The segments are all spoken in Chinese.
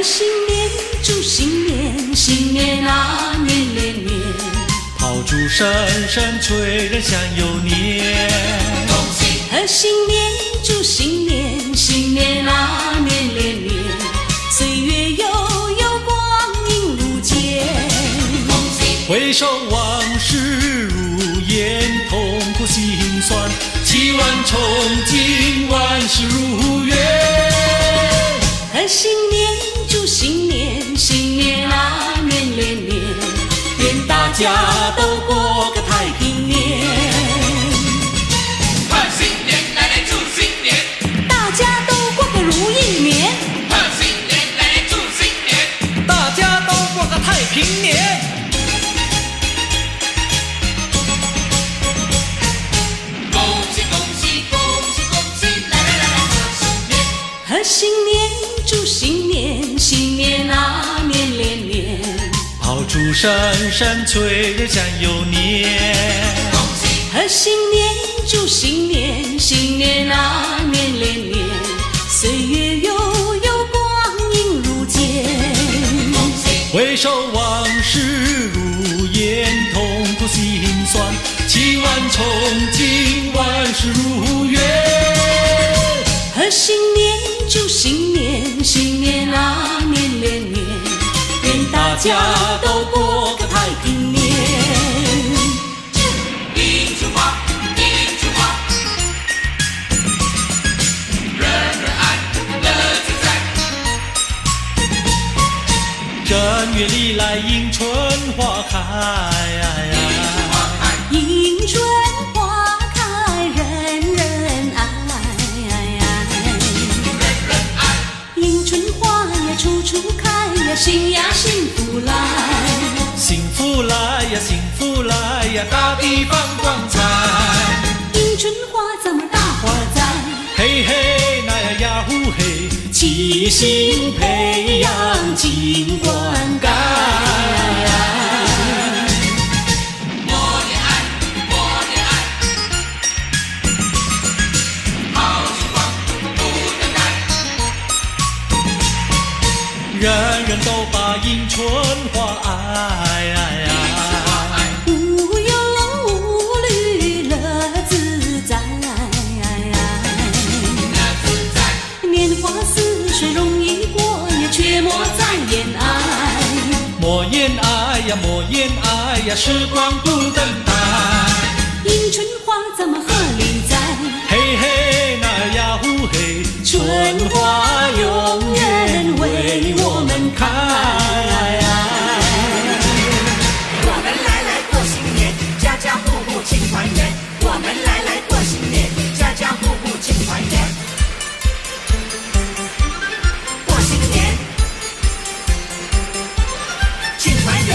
新年，祝新年，新年啊年连年，炮竹声声催人想又年。恭喜！贺新年，祝新年，新年啊年连年，岁月悠悠光阴如箭。恭喜！回首往事如烟，痛苦心酸，祈愿憧憬万事如愿。贺新年，祝新年，新年啊年连年，愿大家都过个太平年。贺新年，来来祝新年，大家都过个如意年。贺新年，来来祝新年，大家都过个太平年。恭喜恭喜恭喜恭喜，来来来来贺新年。贺新年，祝新年，新年啊年连年，炮竹声声催人想又年。恭喜！贺新年，祝新年，新年啊年连年，岁月悠悠光阴如箭。恭喜！回首往事如烟，痛苦心酸，祈愿憧憬万事如愿。贺新年，祝新年，新年啊年连年，愿大家都过个太平年。一句话，一句话，人人爱，乐自在。正月里来迎春花开，迎春花开，人人爱。人人爱，迎春花呀，处处开呀，幸呀幸福来。幸福来呀，幸福来呀，大地放光彩。迎春花咱们大伙儿栽，嘿嘿，那呀呀呼嘿，齐心培养尽灌溉。默念爱，默念爱，好时光不等待。人人都把迎春花爱，无忧无虑乐自在，乐自在。年华似水容易过呀，却莫再言爱。莫言爱呀，莫言爱呀，时光不等待。迎春花咱们贺里栽，嘿嘿，那呀呼嘿，春花永远为我们开。我们来过新年，家家户户庆团圆。我们来过新年，家家户户庆团圆。过新年，庆团圆。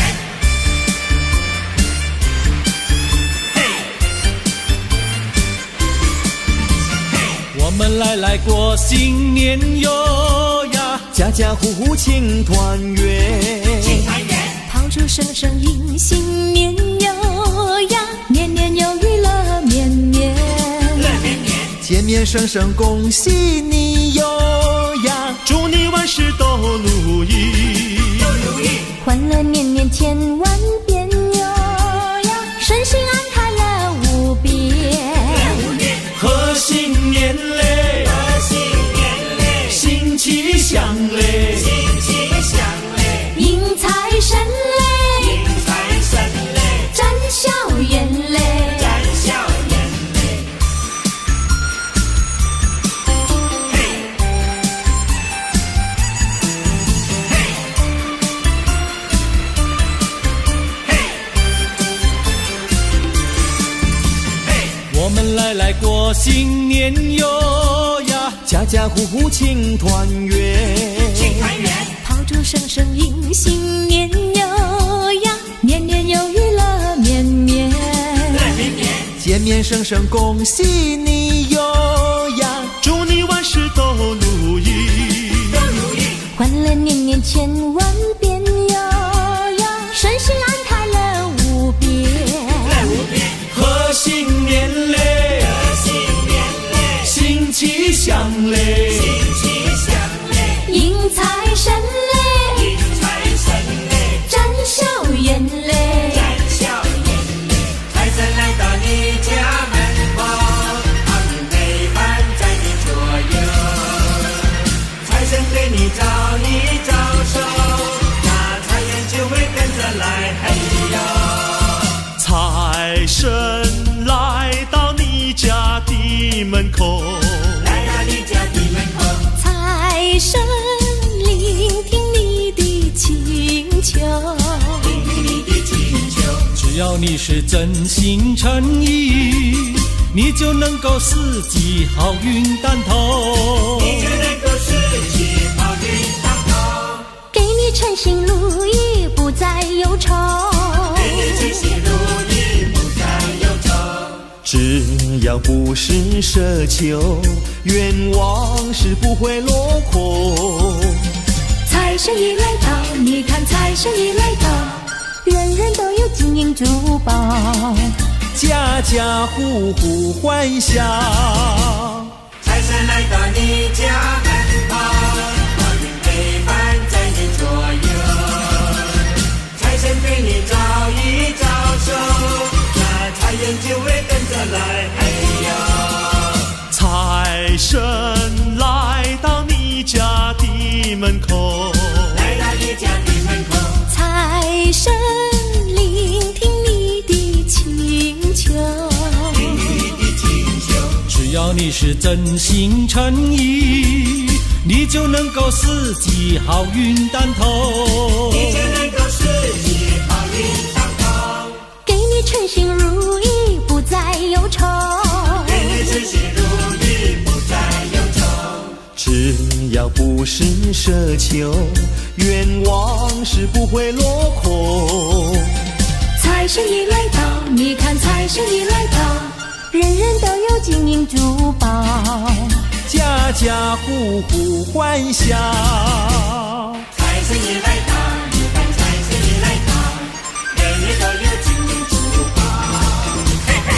嘿，嘿，我们来过新年哟呀，家家户户庆团圆，庆团圆。炮竹声声迎新年哟呀，年年有余乐绵绵。乐绵绵，见面声声恭喜你哟呀，祝你万事都如意，都如意。欢乐年年千万遍哟呀，顺心安泰乐无边。乐无边，贺新年嘞，贺新年嘞，新气象嘞，新气象嘞，迎财神嘞，迎财神嘞，展笑颜嘞。展笑颜嘞。嘿，嘿，嘿，嘿，我们来过新年哟呀，家家户户庆团圆，庆团圆。炮竹声声迎新年哟呀，年年有余乐绵绵。乐绵绵，见面声声恭喜你哟呀，祝你万事都如意，都如意。欢乐年年千万遍哟呀，顺心安泰乐无边。乐无边，贺新年嘞，贺新年嘞，新气象嘞，新气象嘞，迎财神嘞，神来到你家的门口，来到你家的门口，财神聆听你的请求，聆听你的请求。只要你是真心诚意，你就能够四季好运当头，你就能够四季好运当头，给你称心如意，不再忧愁。给你称心如意，不再忧愁。只要不是奢求，愿望是不会落空。财神已来到，你看财神已来到，人人都有金银珠宝，家家户户欢笑。财神来到你家门口，好运陪伴在你左右。财神对你招一招手，那财源就会跟着来。哎呦，财神来到你家的门口，来到你家的门口，财神聆听你的请求，听你的请求。只要你是真心诚意，你就能够四季好运当头，你就能够四季好运当头，给你称心如意，不再忧愁。给你称心如意，不再忧愁。只要不是奢求，愿望是不会落空。财神已来到，你看财神已来到，人人都有金银珠宝，家家户户欢笑。财神也来到，你看财神也来到，人人都有金银珠宝。嘿嘿，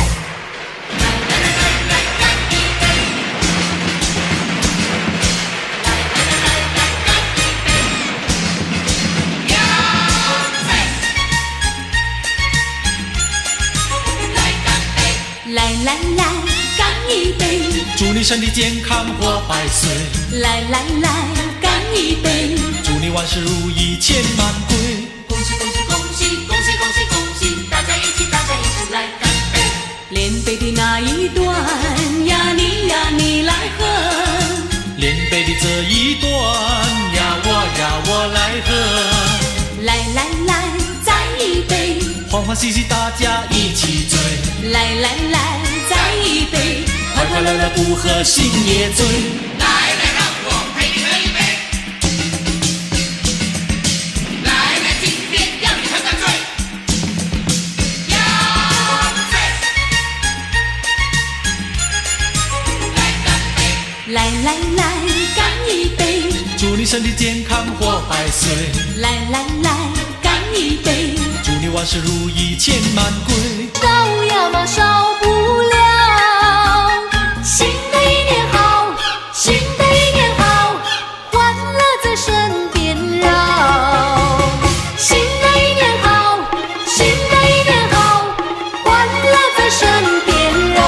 来来来，干一杯！祝你身体健康活百岁，来来来，干一杯！祝你万事如意千万归。恭喜恭喜恭喜恭喜恭喜恭喜！大家一起来干杯！连杯的那一端呀，你来喝。连杯的这一端呀，我来喝。来来来，再一杯！欢欢喜喜大家一起醉，来来来，再一杯！快快乐乐不喝心也醉。来来，让我陪你喝一杯。来来，今天让你喝个醉。要醉！来干杯！来来来，干一杯！祝你身体健康活百岁，来来来，干一杯！祝你万事如意千万归。高呀嘛少不了，新的一年好，新的一年好，欢乐在身边绕。新的一年好，新的一年好，欢乐在身边绕。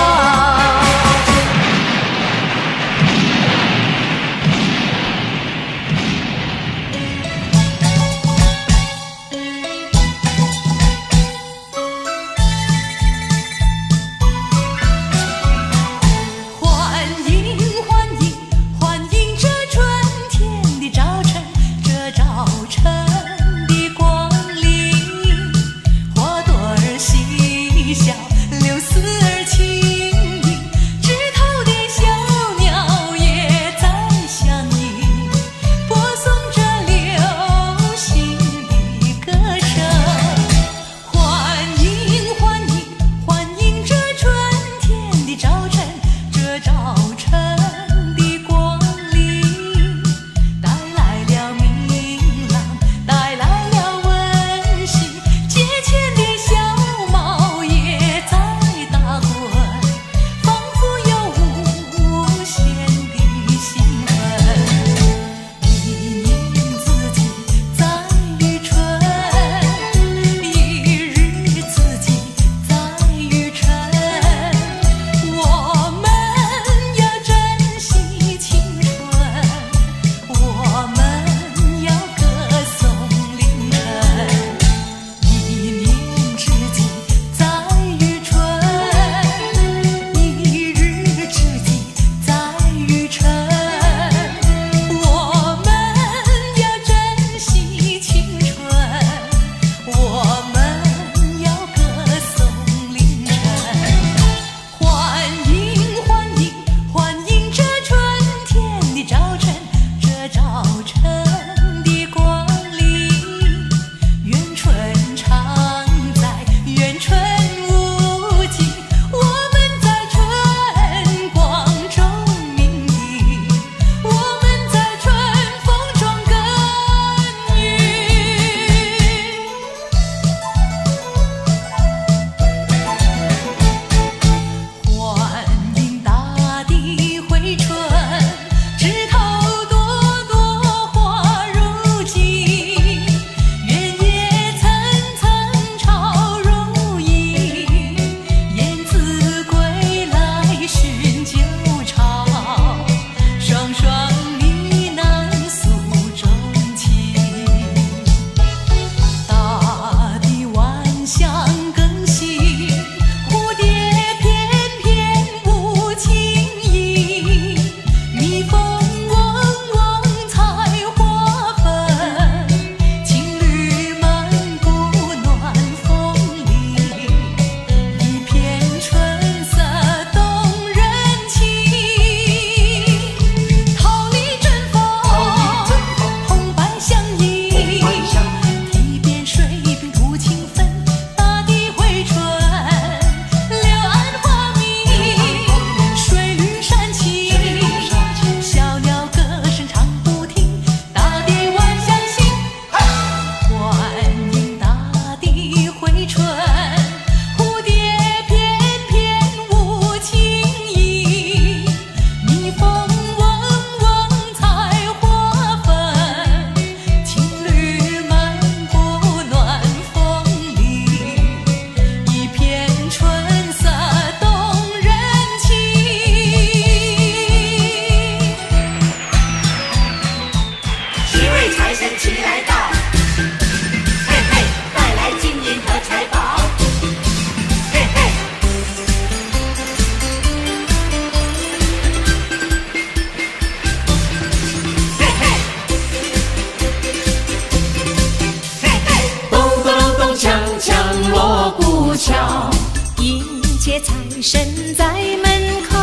谢财神在门口，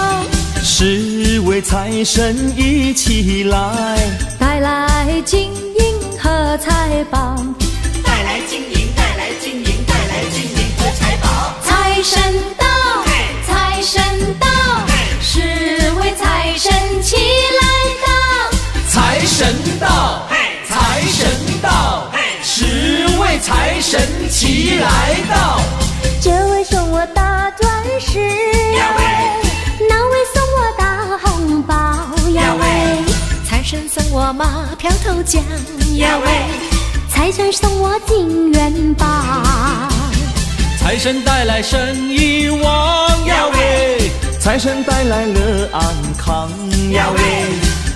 十位财神一起来，带来金银和财宝。带来金银，带来金银，带来金银和财宝。财神到，财神到，十位财神齐来到。财神到，财神到，十位财神齐来到。这位送我大钻石，那位送我大红包，呀喂！财神送我马票头奖，呀喂！财神送我金元宝。财神带来生意旺，呀喂！财神带来了安康，呀喂！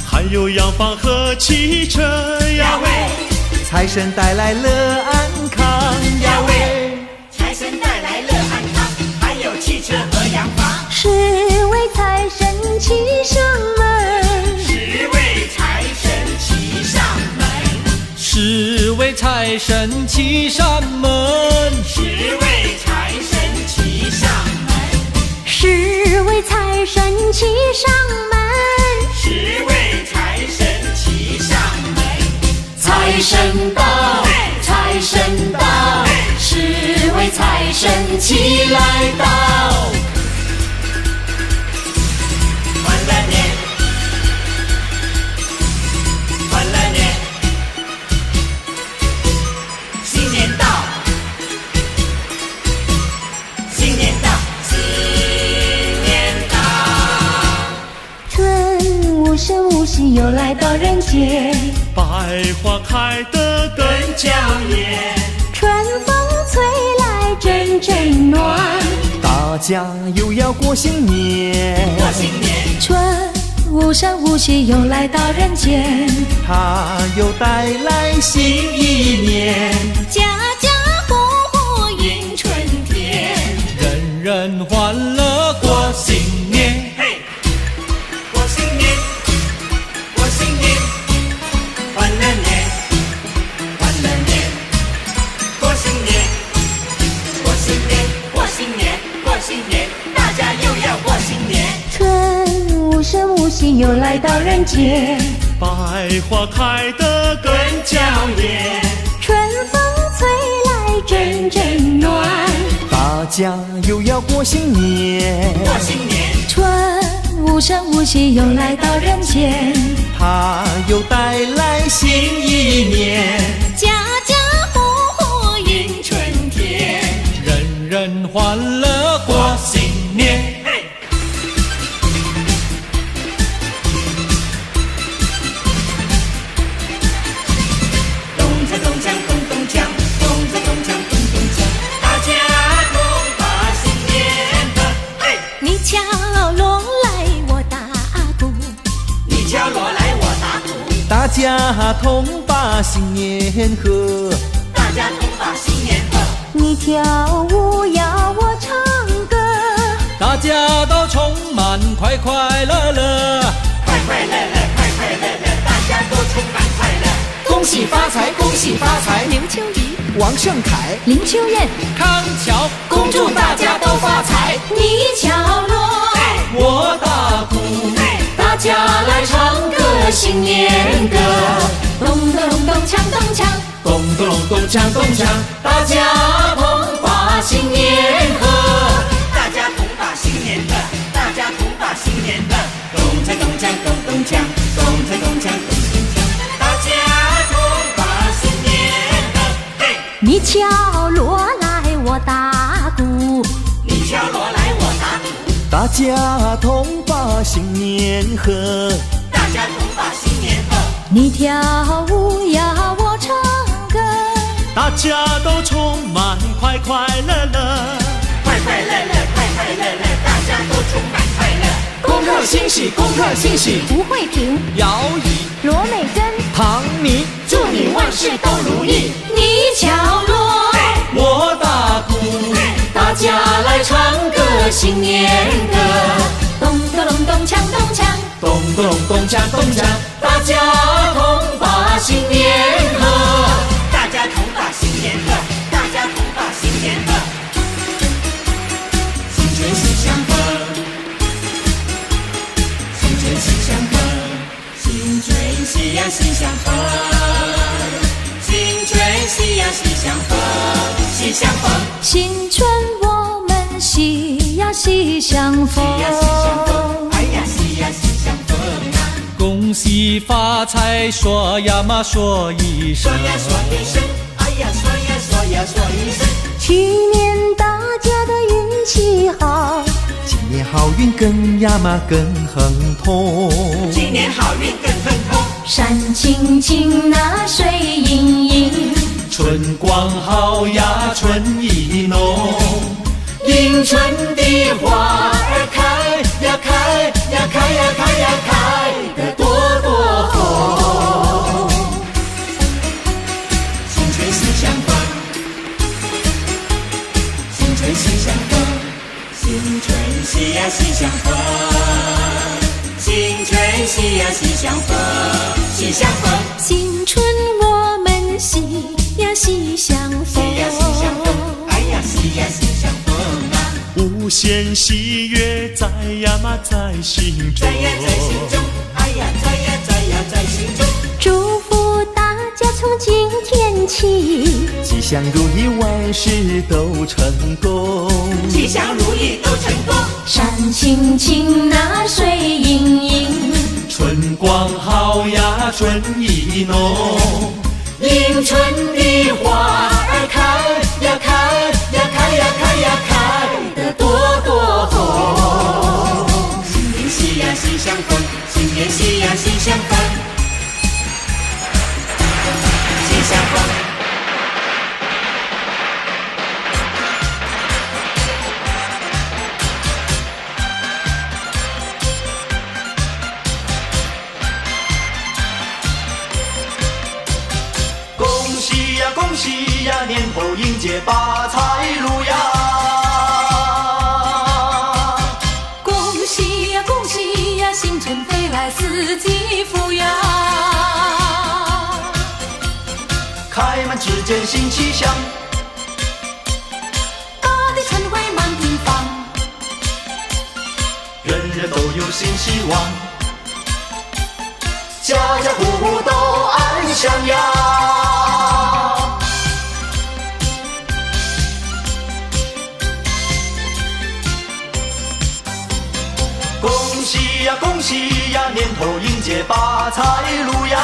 还有洋房和汽车，呀喂！财神带来了安康，呀喂！财神带来了安康，还有汽车和洋房。十位财神齐上门，十位财神齐上门，十位财神齐上门，十位财神齐上门，十位财神齐上门，十位财神齐上门。财神到，财神到，十位财神齐来到。欢乐年，欢乐年，新年到，新年到，新年到。春无声无息又来到人间，百花开得更更娇艳，春风吹来阵阵暖。大家又要过新年，过新年，春无声无息又来到人间，它又带来新一年。家家户户迎春天，人人欢乐过新年，嘿，过新年，过新年，欢乐年，欢乐年，过新年，过新年，过新年，过新年，大家又要过新年。春无声无息又来到人间，百花开得更娇艳，春风吹来阵阵暖。大家又要过新年，过新年，春无声无息又来到人间，它又带来新一年。家家户户迎春天，人人欢乐过新年。嘿，咚锵咚锵咚咚锵，咚锵咚锵咚咚锵，大家同把新年贺。嘿，你敲锣来我打鼓，你敲锣来我打鼓，大家同把新年贺，大家同把新年贺。你跳舞要我唱歌，大家都充满快快乐乐，快快乐乐，快快乐乐，大家都充满快乐。恭喜发财，恭喜发财！刘秋怡、王胜凯、林秋燕，康桥，恭祝大家都发财。你敲锣，我打鼓，大家来唱个新年歌，咚咚咚锵咚锵，咚咚隆咚锵咚锵，大家同把新年贺。大家同把新年贺，大家同把新年贺。咚锵咚锵咚咚锵，咚锵咚锵咚咚锵，大家同把新年贺。嘿，你敲锣来我打鼓，你敲锣来我打鼓，大家同把新年贺，大家同把新年贺。你跳舞要我唱歌，大家都充满快快乐乐。快快乐乐，快快乐乐，大家都充满快乐。恭贺新喜，恭贺新喜！吴慧萍、姚以、罗美珍，唐尼，祝你万事都如意。你敲锣，我打鼓，大家来唱个新年歌，咚咚隆咚锵咚锵，咚咚隆咚锵咚锵，大家同把新年贺。大家同把新年贺，大家同把新年贺。新春喜喜相逢。喜呀喜相逢，哎呀喜呀喜相逢啊！恭喜发财，说呀嘛说一声，说呀说一声，哎呀说呀说呀说一声。去年大家的运气好，今年好运更呀嘛更亨通。今年好运更亨通。山青青那水盈盈，春光好呀春意浓，迎春的花儿开呀开呀开呀开呀开得朵朵红。新春喜相逢，新春喜相逢，新春喜呀喜相逢，新春喜呀喜相逢，喜相逢，新春我们喜呀喜相逢。喜呀喜相逢，哎呀喜呀喜相逢啊！无限喜悦在呀嘛在心中在，呀在心中，哎呀在呀在呀在心中。祝福大家从今天起，吉祥如意万事都成功。吉祥如意都成功。山青青那水盈盈，春光好呀春意浓，迎春的花儿开呀开呀开呀开呀开得朵朵红。新年喜呀喜相逢，新年喜呀喜相逢，喜相逢。恭喜呀恭喜呀，年头迎接发财路呀！恭喜呀恭喜呀，新春飞来四季富呀！开门之间新气象，大地春回满地芳，人人都有新希望，家家户户都安详呀！恭喜呀恭喜呀，年头迎接发财路呀！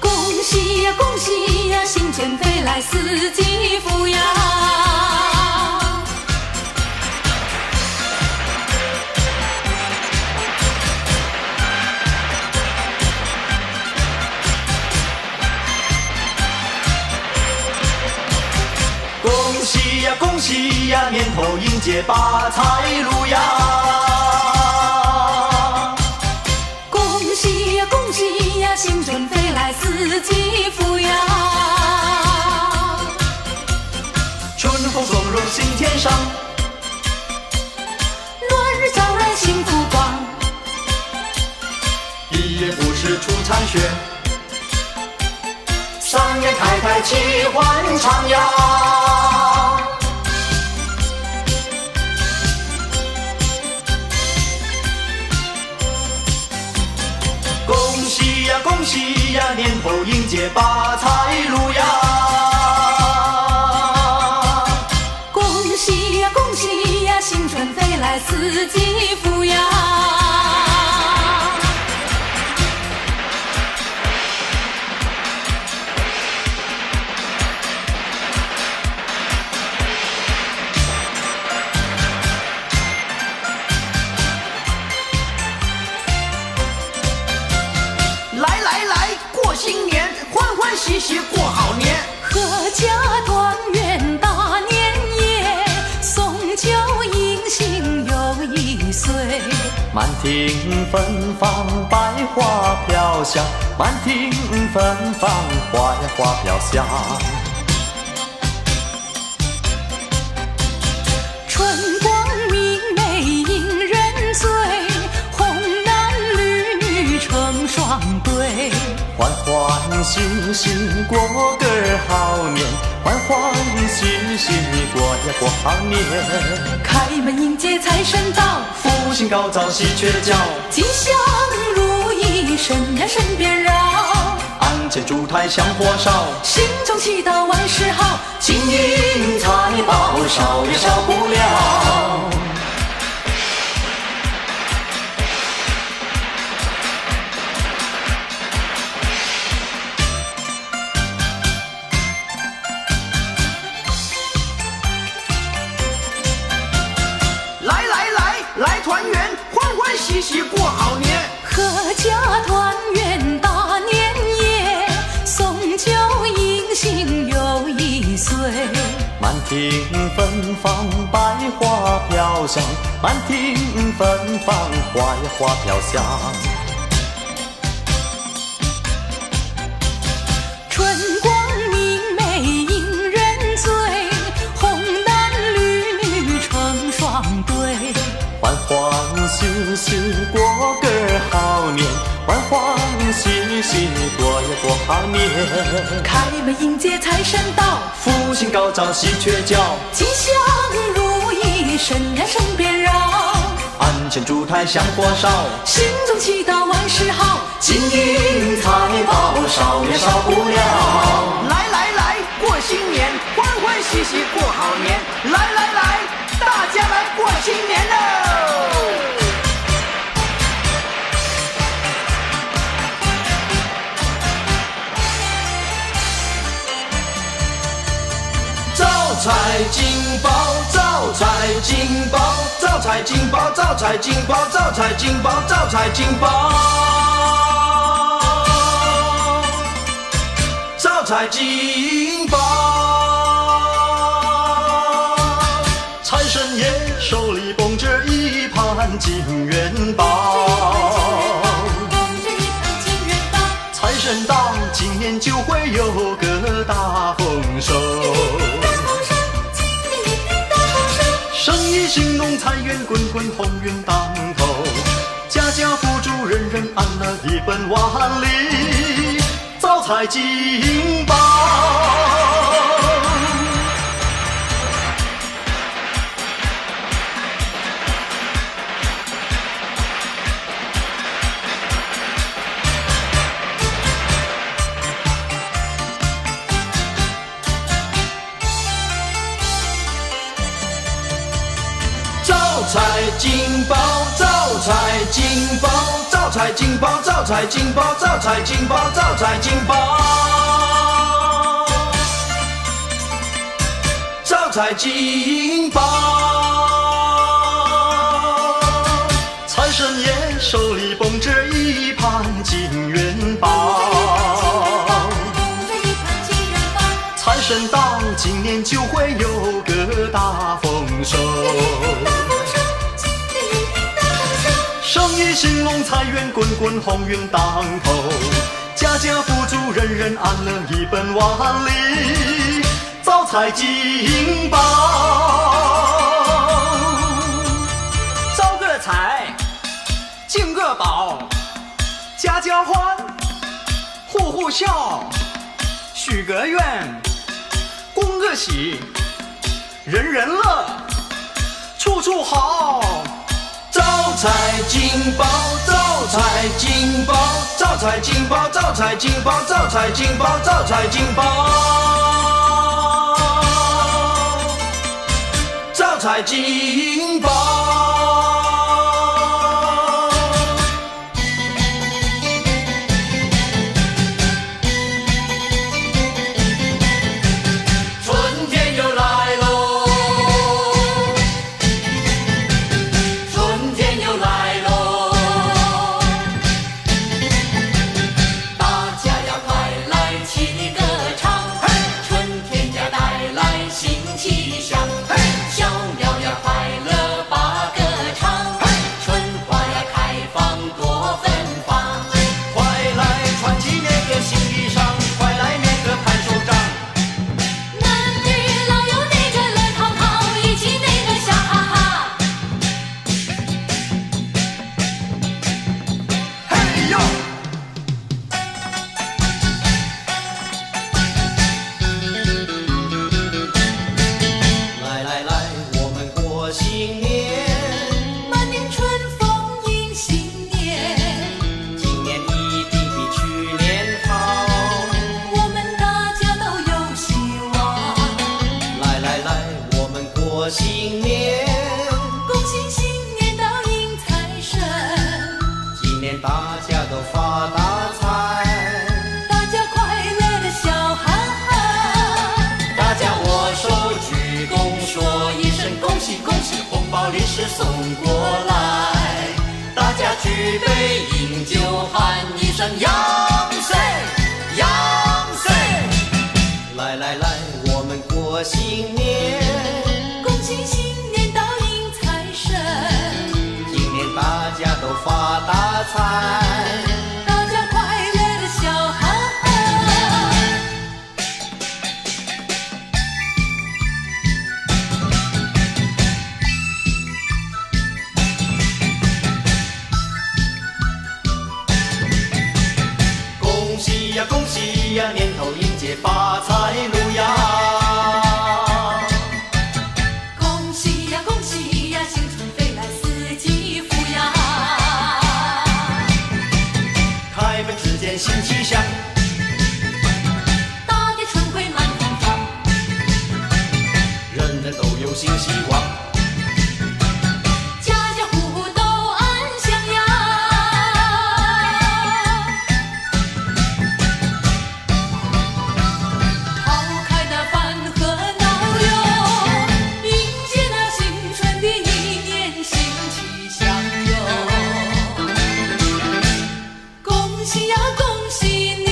恭喜呀恭喜呀，新春飞来四季富呀！恭喜呀恭喜呀，年头迎接发财路呀！恭喜呀恭喜呀，新春飞来四季富呀！春风送入心田上，落日照来幸福光，一夜不识出残雪，三言开开齐欢唱呀！恭喜呀恭喜呀，年头迎接发财路呀！恭喜呀恭喜呀，新春飞来四季富呀！来来来，过新年，欢欢喜喜过好年。阖家团圆大年夜，送酒迎新又一岁。满庭芬芳，百花飘香，满庭芬芳，百花飘香。春光明媚引人醉，红男绿女成双对。欢欢喜喜过个好年，欢欢喜喜过呀过好年。开门迎接财神到，福星高照喜鹊叫，吉祥如意身呀身边绕。案前烛台香火烧，心中祈祷万事好，金银财宝少也少不了。来团圆，欢欢喜喜过好年，阖家团圆大年夜，送酒迎新又一岁。满庭芬芳，百花飘香，满庭芬芳，百花飘香。春光明媚引人醉，红男绿女成双对。欢欢喜喜过个好年，欢欢喜喜过一过好年。开门迎接财神到，福星高照喜鹊叫，吉祥如意神人身边绕。鞍前烛台香火烧，心中祈祷万事好，金银财宝少也少不了。来，过新年，欢欢喜喜过好年。来，大家来过新年喽！招财进宝，招财进宝，招财进宝，招财进宝，招财进宝，招财进宝，招财进宝。财神爷手里捧着一盘金元宝，财神到，今年就会有个大丰收。生意兴隆，财源滚滚，鸿运当头，家家富足，人人安乐，一本万利，招财进宝。招财进宝，招财进宝，招财进宝，招财进宝，招财进宝，招财进宝，招财进宝。财神爷手里捧着一盘金元宝，财神到，今年就会有个大丰收。生意兴隆，财源滚滚，鸿运当头，家家富足，人人安乐，一本万利，招财进宝。招个财，进个宝，家家欢，户户笑，许个愿，恭个喜，人人乐，处处好。招财进宝，招财进宝，招财进宝，招财进宝，招财进宝，招财进宝，招财进宝。新气象，小鸟呀快乐吧。过新年，恭喜新年到迎财神，今年大家都发大财，大家快乐的笑哈哈。大家握手鞠躬说一声恭喜恭喜，红包利是送过来，大家举杯饮酒喊一声阳岁阳岁，来来来，我们过新年，恭喜新年到迎财神，今年大家都发大财，大家快乐的笑哈哈。恭喜呀恭喜呀，年头迎接发财路呀，恭喜呀恭喜呀，新春飞来四季福呀。开门之间新气象，大地春回满堂房，人人都有新希望，家家户户都安详呀。抛开那烦和恼哟，迎接那新春的一年新气象哟。恭喜呀恭喜你，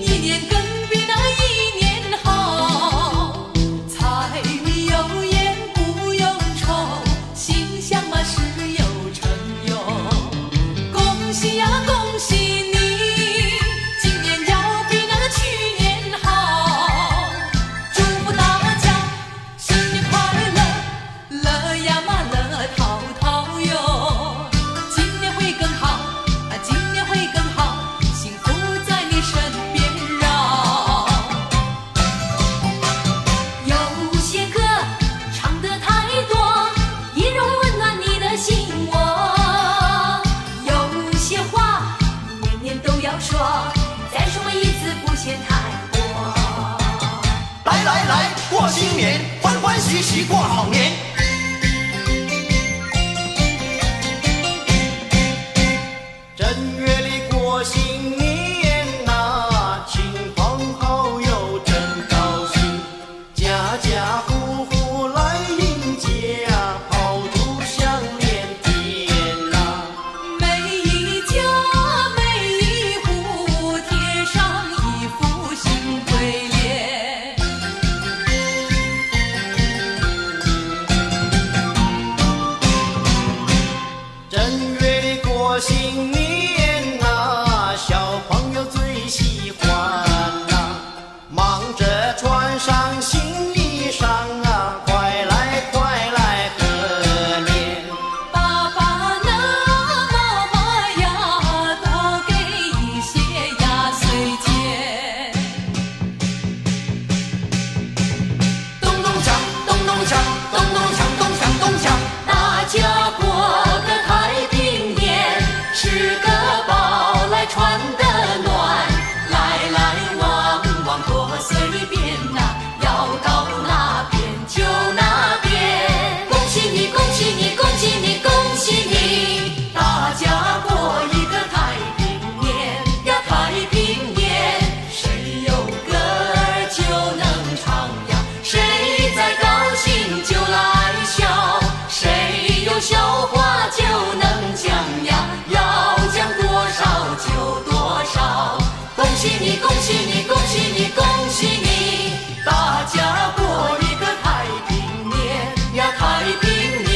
一年更比那一年好，柴米油盐不用愁，心想嘛事有成哟。恭喜呀恭喜你，今年要比那去年好，祝福大家新年快乐，乐呀嘛乐淘淘哟。今年会更好啊，今年会更好，幸福在你身边绕。有些歌唱得太多，依然会温暖你的心窝。有些话年年都要说，再说一次不嫌太多。来来来，过新年，欢欢喜喜过好年。正月里过新年呐，亲朋好友真高兴，家家户户来迎接啊，炮竹响连天呐。每一家每一户贴上一副新对联，正月里过新年呐，小朋友最喜欢呐，忙着穿上新衣裳啊，快来快来贺年。爸爸呢妈妈呀，多给一些压岁钱。咚咚锵，咚咚锵，咚咚锵，咚锵咚锵。大家过个太平年，吃个饱来穿得暖，来来往往多随便呐，要到哪边就哪边。恭喜你，恭喜你，恭喜你，恭喜你，大家过一个太平年呀，太平年，谁有歌儿就能唱呀，谁在高兴就来笑，谁有笑话就能讲呀，要讲多少就多少。恭喜你，恭喜你，恭喜你，恭喜你，大家过一个太平年呀，太平年。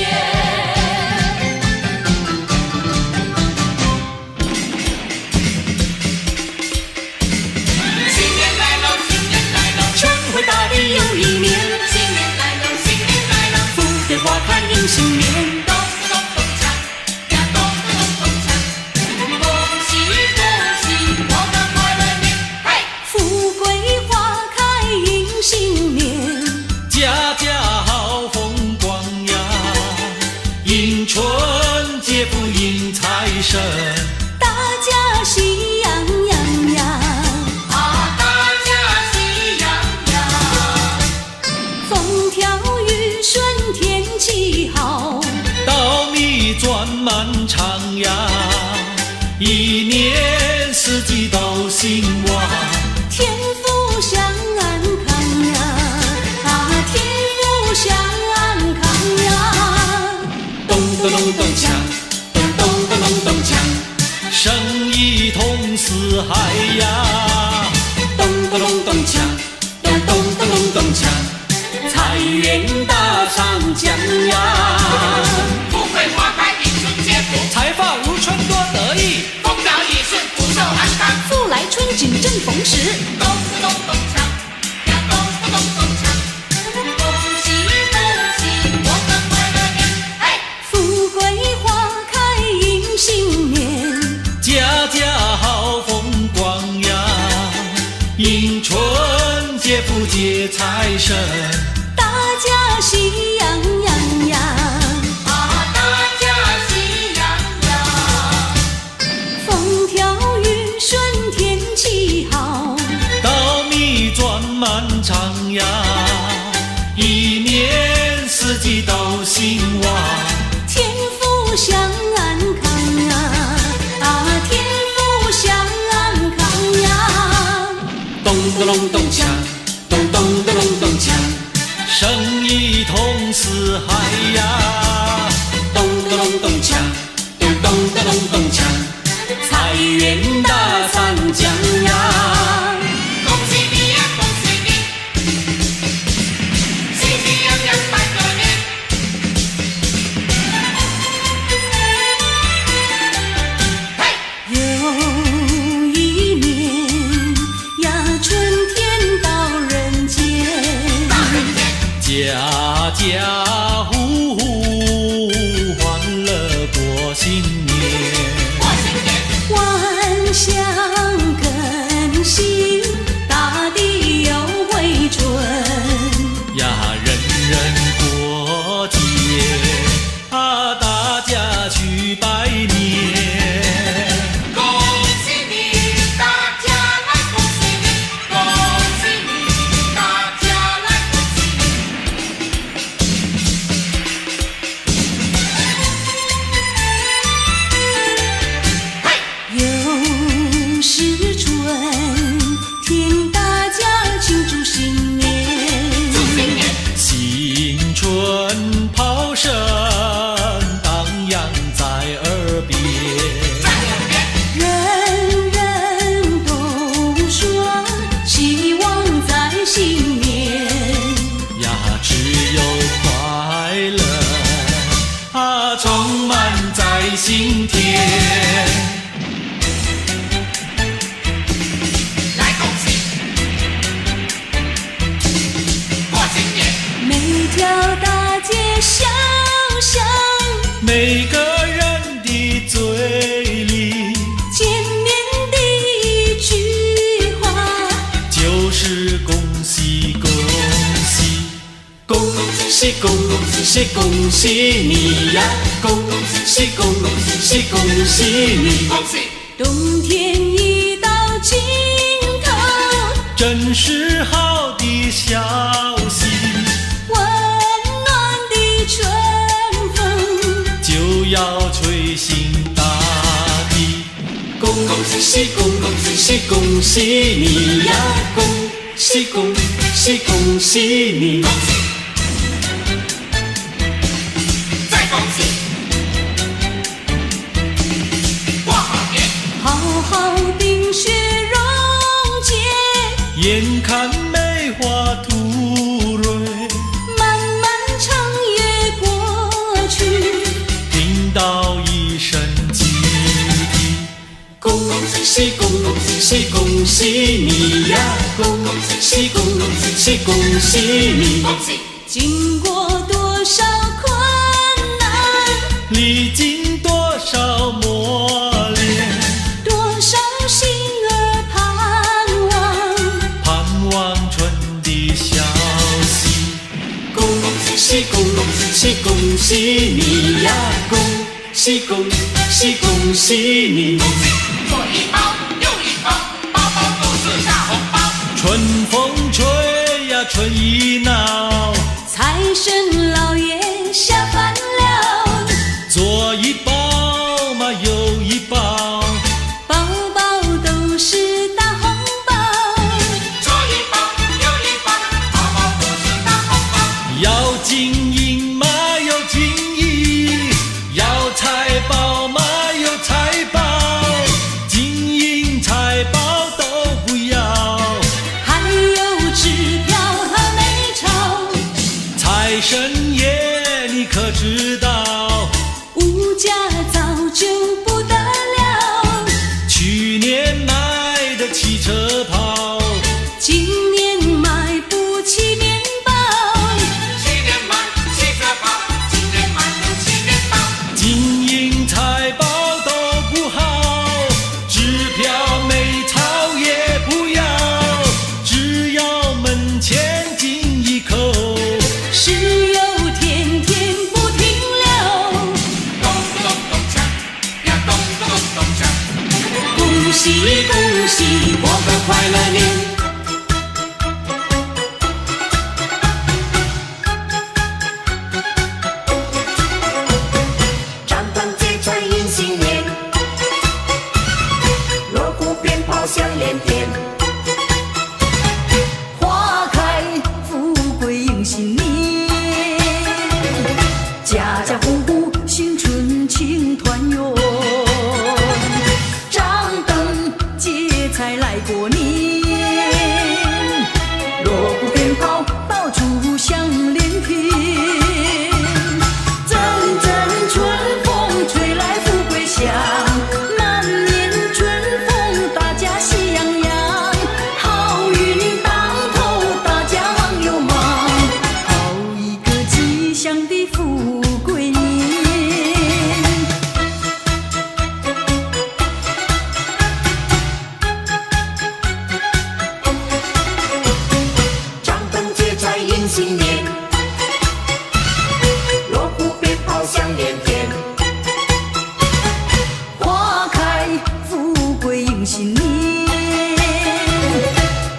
新年来了，新年来了，春回大地又一年。新年来了，新年来了，富贵花开迎新年。咚咚咚锵呀，咚咚咚锵，恭喜恭喜，我们快乐年，嘿！富贵花开迎新年，家家好风光呀，迎春接福迎财神，大家喜洋洋呀，啊，大家喜洋洋，风调雨顺四海呀。咚咚咚咚锵，咚咚咚咚咚锵，财源大长江呀。富贵花开迎春接福，财发如春多得意，风调雨顺福寿安康。福来春景正逢时，咚咚咚锵，呀咚咚咚锵，恭喜恭喜我们快乐年，嘿！富贵花开迎新年，家家好风光呀。迎春接福接财神，大家喜洋洋呀。啊，大家喜洋洋。风调雨顺天气好，稻米转满场呀。一年四季都兴旺，天福享安康呀，啊，天福享安康呀。咚咚咚咚锵，咚咚咚咚咚锵，生意通四海呀。咚咚咚咚锵，咚咚咚咚咚锵，财源大长江呀。恭喜你呀，恭喜你，喜气洋洋拜个年。嘿，又一年呀，春天到人间，大人间，家家户户欢乐过新年。过新年，万象更新，大地又回春。呀，人人过节啊，大家去拜年。恭喜你，大家来恭喜你，恭喜你，大家来恭喜你。又是春天，大家庆祝新年。祝新年，新春炮声荡漾在耳边，在耳边，人人都说希望在新年。呀，只有快乐啊，充满在心田。来恭喜，过新年，每条大街小巷，每个人的嘴里见面第一句话，就是恭喜恭喜。恭喜恭喜恭喜你呀！恭喜恭喜恭喜你！恭喜，冬天已到尽头，真是好的消息，温暖的春风就要吹醒大地。恭喜恭喜恭喜你呀！恭喜恭喜你！恭喜，再恭喜，过好年，好好冰雪融解，眼看梅花吐蕊，漫漫长夜过去，听到一声集体。恭喜恭喜你呀！恭喜恭喜你！恭喜，经过多少困难，历经多少磨练，多少心儿盼望，盼望春的消息。恭喜恭喜你呀！恭喜恭喜你！左一包，右一包，包包都是大红包。春风吹呀春意闹，财神老爷下凡了，左一包嘛右一包，包包都是大红包。左一包，右一包，包包都是大红包。要金银嘛有金银，要财宝嘛有财宝，金银财财神爷，你可知道？物价早就不得了，去年买的汽车跑，今年买不起面包。去年买汽车跑，今年买不起面包。金银财宝都不好，支票美钞也不要，只要门前金一口。石油天天不停溜，咚咚咚锵，呀咚咚咚锵。恭喜恭喜，过个快乐年。张灯结彩迎新年，锣鼓鞭炮响连天。花开富贵迎新年，家家户户新春庆团圆，张灯结彩来过年，锣鼓鞭炮到处响连天，阵阵春风吹来富贵香，满面春风大家喜洋洋，好运当头大家忙又忙，好一个吉祥的富贵年。张灯结彩迎新年，锣鼓鞭炮响连天。花开富贵迎新年，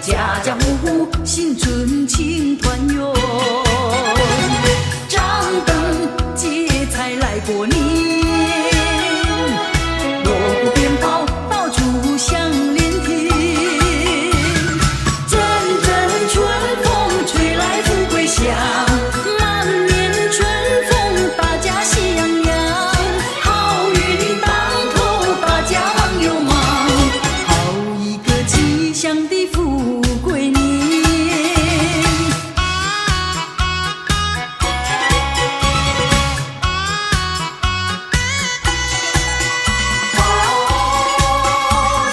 家家户户新春庆团圆，张灯结彩来过年，锣鼓鞭炮到处响连天，阵阵春风吹来富贵香，满面春风大家喜洋洋，好运当头大家忙又忙，好一个吉祥的富贵年。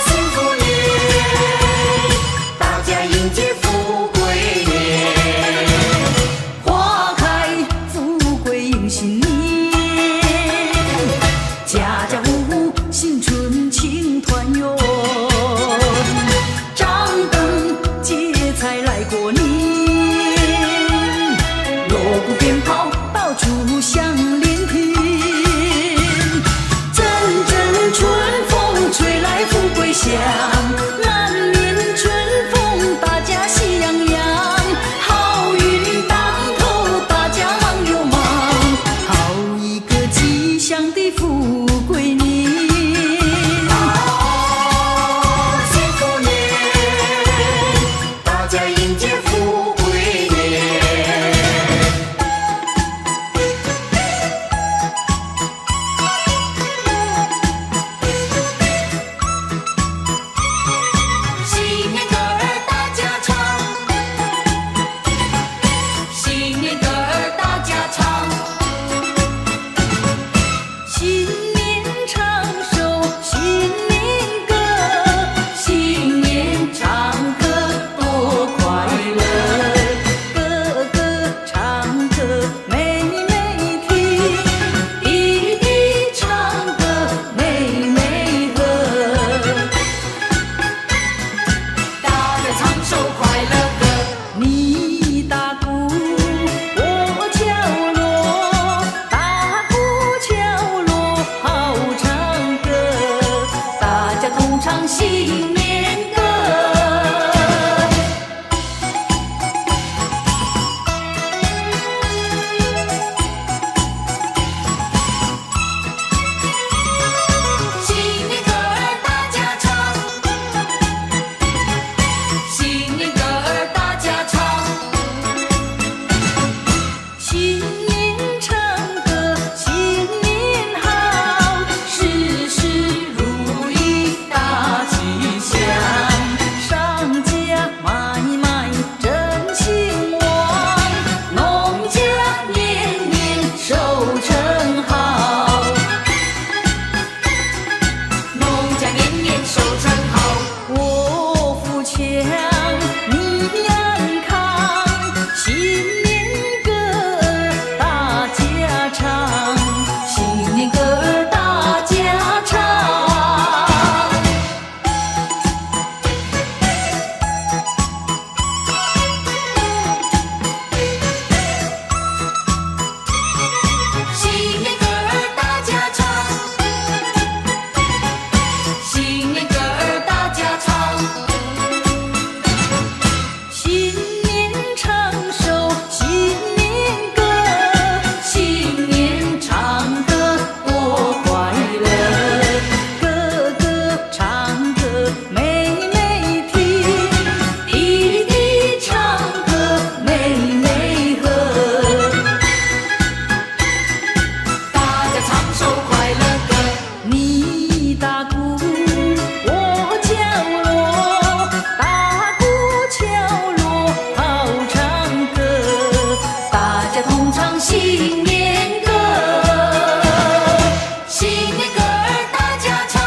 幸福年，大家迎接富贵年。花开富贵迎新年，家家户户新春庆团圆，张灯结彩来过年，锣鼓鞭炮到处响连天，阵阵春风吹来富贵香，满面春风大家喜洋洋，好运当头大家忙又忙，好一个吉祥的富贵年。幸福年，大家迎接富贵年。新年歌儿大家唱，新年歌儿大家唱。新年唱首新年歌，新年唱歌多快乐，歌歌唱歌美美听，滴滴唱歌美美和。大家唱首快乐歌，你打鼓，我敲锣，打鼓敲锣好唱歌，大家同唱新年歌。新年歌儿大家唱，新年歌儿大家唱。新年唱歌新年好，事事如意大吉新年歌，新年歌儿大家唱，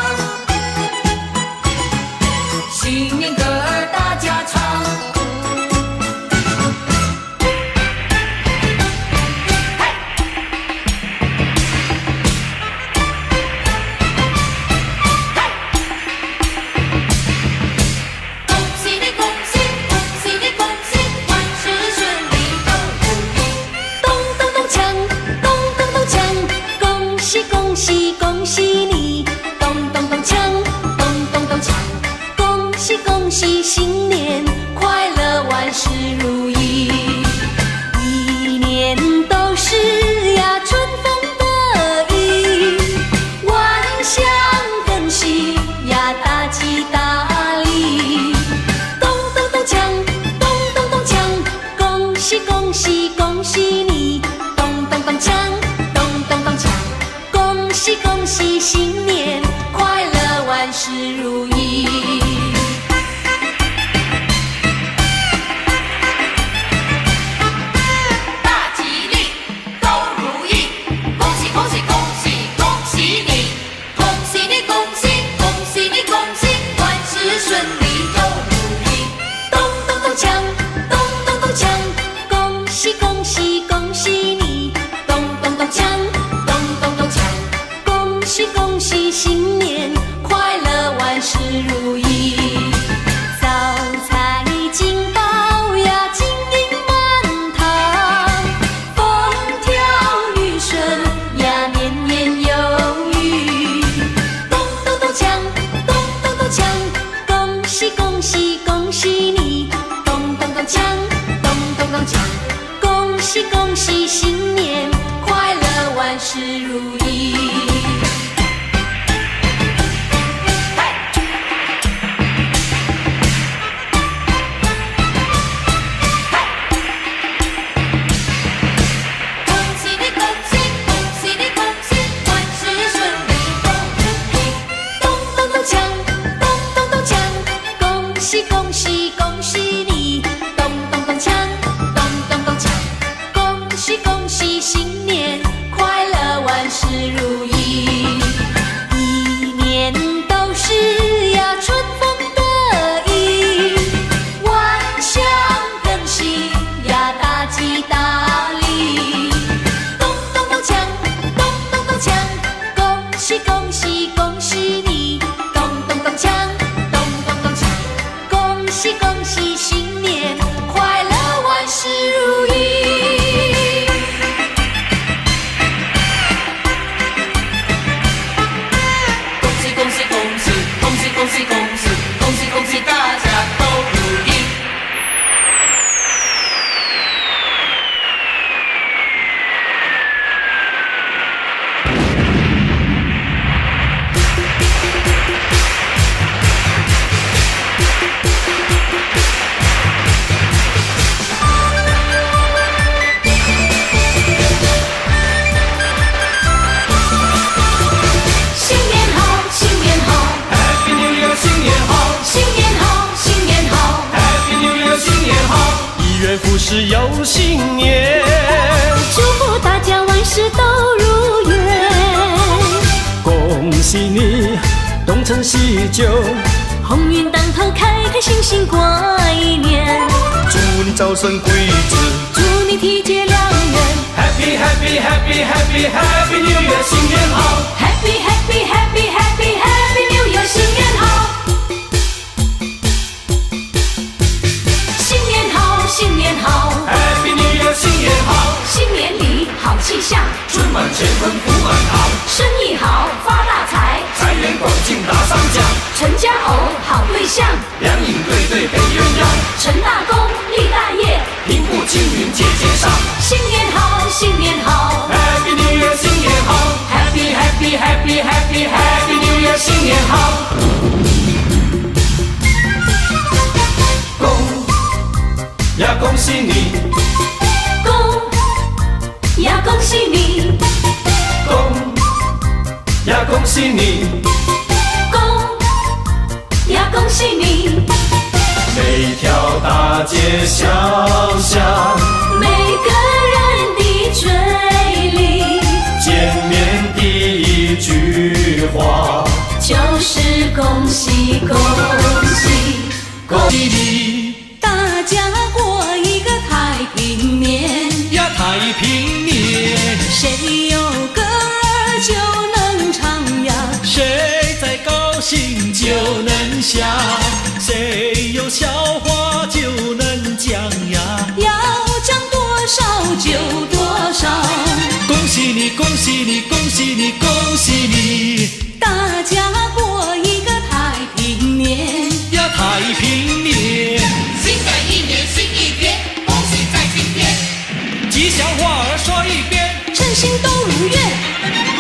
新年歌儿大家唱。恭喜你，恭喜，恭喜你，恭喜，万事顺利都如意。咚咚咚锵，咚咚咚锵，恭喜恭喜恭喜你！咚咚咚锵，咚咚咚锵，恭喜恭喜，新年快乐，万事如意。一年都是呀春风得意，万象更新呀大吉大利。咚咚咚锵，咚咚咚锵，恭喜恭喜恭喜你！咚咚咚锵，咚咚咚锵，恭喜恭喜，新年快乐，万事如意。大吉利都如意，恭喜恭喜恭喜恭喜你！恭喜你，恭喜恭喜你，恭喜，万事顺利都如意。咚咚咚锵，咚咚咚锵，恭喜恭喜恭喜你！咚咚咚锵，咚咚咚锵，恭喜恭喜，新年快乐，万事如意。早财进宝呀，金银满堂，风调雨顺呀，年年有余。咚咚咚锵，咚咚咚锵，恭喜恭喜恭喜你！咚咚咚锵，咚咚咚锵，恭喜恭喜，新年快乐，万事如意。恭喜你，恭喜，恭喜你，恭喜，万事顺利都如意。咚咚咚锵，咚咚咚锵，恭喜恭喜恭喜你！咚咚咚锵，咚咚咚锵，恭喜恭喜，新年快乐，万事如意。一年都是呀春风得意，万象更新呀大吉大利。咚咚咚锵，咚咚咚锵，恭喜恭喜恭喜你！咚咚咚锵，咚咚咚锵，恭喜恭喜，新年快乐，万事如意。恭喜恭喜恭喜恭喜恭喜恭喜恭喜恭喜，大家都如意。新年好，新年好， Happy New Year，新年好新年好，新年好， ，Happy New Year，新年好，一元复始又新年，祝福大家万事都如愿。恭喜你东成西就，鸿运当头，开开心心过一年。祝你早生贵子，祝你体结良缘 Happy Happy Happy Happy Happy New Year，新年好， ，Happy Happy Happy Happy Happy New Year，新年好，新年好，新年好， Happy New Year，新年好，新年里好气象，春满乾坤福满堂，生意好发大财，财源广进打上奖，成家偶好对象，两影对对配鸳鸯，成大功立大业，平步青云节节上，新年好，新年好 Happy New Year，新年好，Happy Happy Happy Happy Happy New Year，新年好，恭喜你，恭喜你，恭喜你，恭喜你，每条大街小巷，每个人的嘴。恭喜恭喜恭喜你！大家过一个太平年呀，太平年。谁有歌儿就能唱呀，谁在高兴就能笑，谁有笑话就能讲呀。要讲多少就多少。恭喜你，恭喜你，恭喜你，恭喜你！大家过一个太平年呀，太平年。新的一年新一天，恭喜在今天。吉祥话儿说一遍，称心都如愿。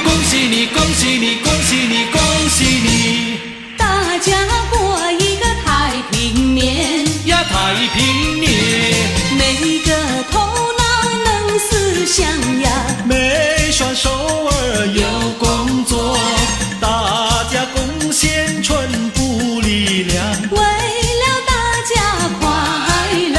恭喜你，恭喜你，恭喜你，恭喜你！大家过一个太平年呀，太平年。每个头脑能思想呀，每双手儿有工作，大家贡献全部力量，为了大家快乐。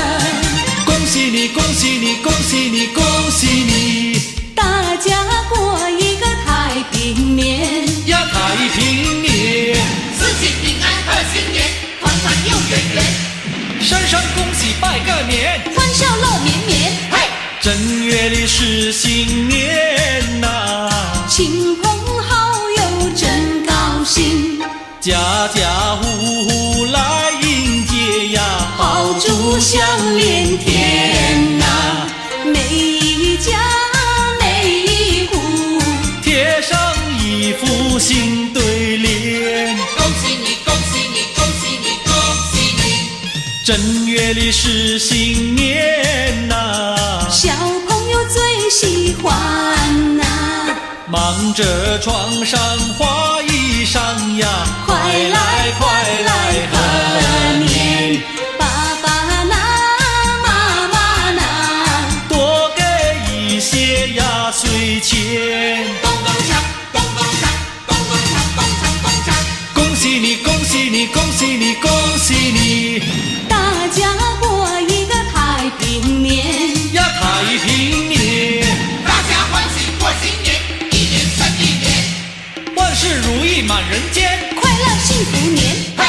恭喜你，恭喜你，恭喜你，恭喜你！大家过一个太平年呀，太平年。四季平安贺新年，团团又圆圆。声声恭喜拜个年，欢笑乐绵绵。嘿，正月里是新年呐，亲朋好友真高兴，家家户户来迎接呀，爆竹响连天呐，每一家每一户贴上一副新对联。恭喜你，恭喜你，恭喜你，恭喜你！正月里是新年呐，小朋友最喜欢呐，忙着床上花衣裳呀，快来快来贺年，爸爸呐妈妈呐，多给一些压岁钱。咚咚锵，咚咚锵，咚咚锵，咚锵咚锵。恭喜你，恭喜你，恭喜你，恭喜你！大家过一个太平年呀，太平年。大家欢喜过新年，一年胜一年。万事如意满人间，快乐幸福年。嘿，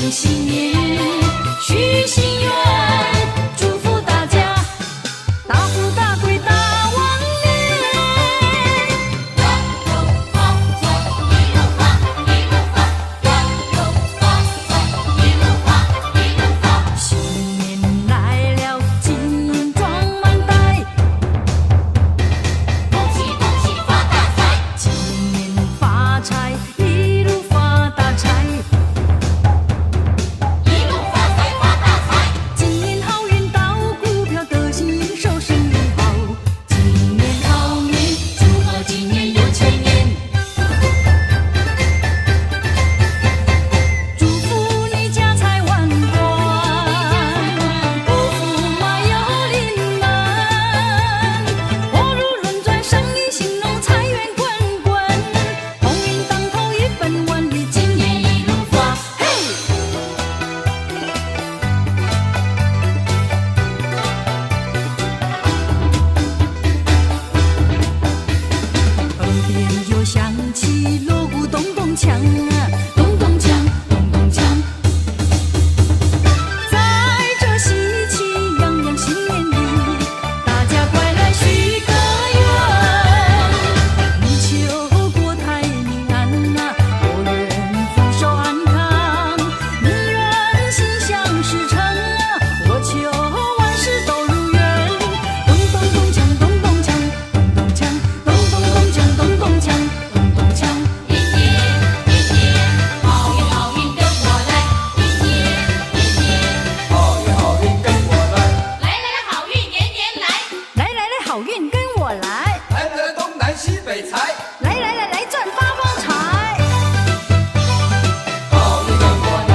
迎新年，许心愿，祝福大家大富大贵大旺年。光荣发财，一路发，一路发，光荣发财，一路发，一路发。新年来了，金银装满袋，恭喜恭喜发大财，今年发财，一路发大财。一路发财发大财。今年好运到，股票得心应手，生意好。今年好年，祝贺今年有钱年。祝福你家财万贯，不驸马有临门，火如轮转，生意兴隆，财源滚滚，鸿运当头，一本万利，今年一路发。嘿！耳边又响起锣鼓咚咚锵啊，咚咚锵，咚咚锵。在这喜气洋洋新年里，大家快来许个愿，力求国泰民安呐，我愿福寿安康，你愿心想事成啊，我求万事都如愿。咚咚咚锵，咚咚锵，咚咚锵，咚咚咚锵，咚咚锵，咚咚锵。一年一年，好运好运跟我来，一年一年，好运好运跟我来，来来来，好运年年来。来来来，好运跟我来，来来东南西北财，来来来来赚八方财，好运跟我来，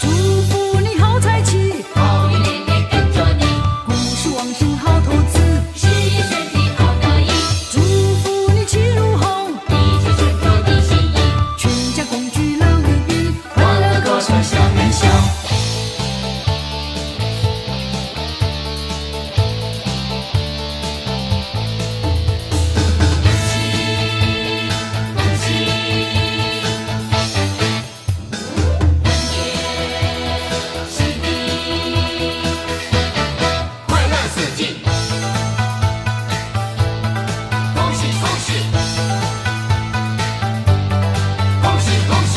祝福你好财气，好运连连跟着你，股市旺盛好投资，事业顺利好得意，祝福你气如虹，一切顺着你心意，全家共聚乐无比，欢乐歌声响远响。恭喜新年，快乐四季，恭喜恭喜，恭喜恭喜，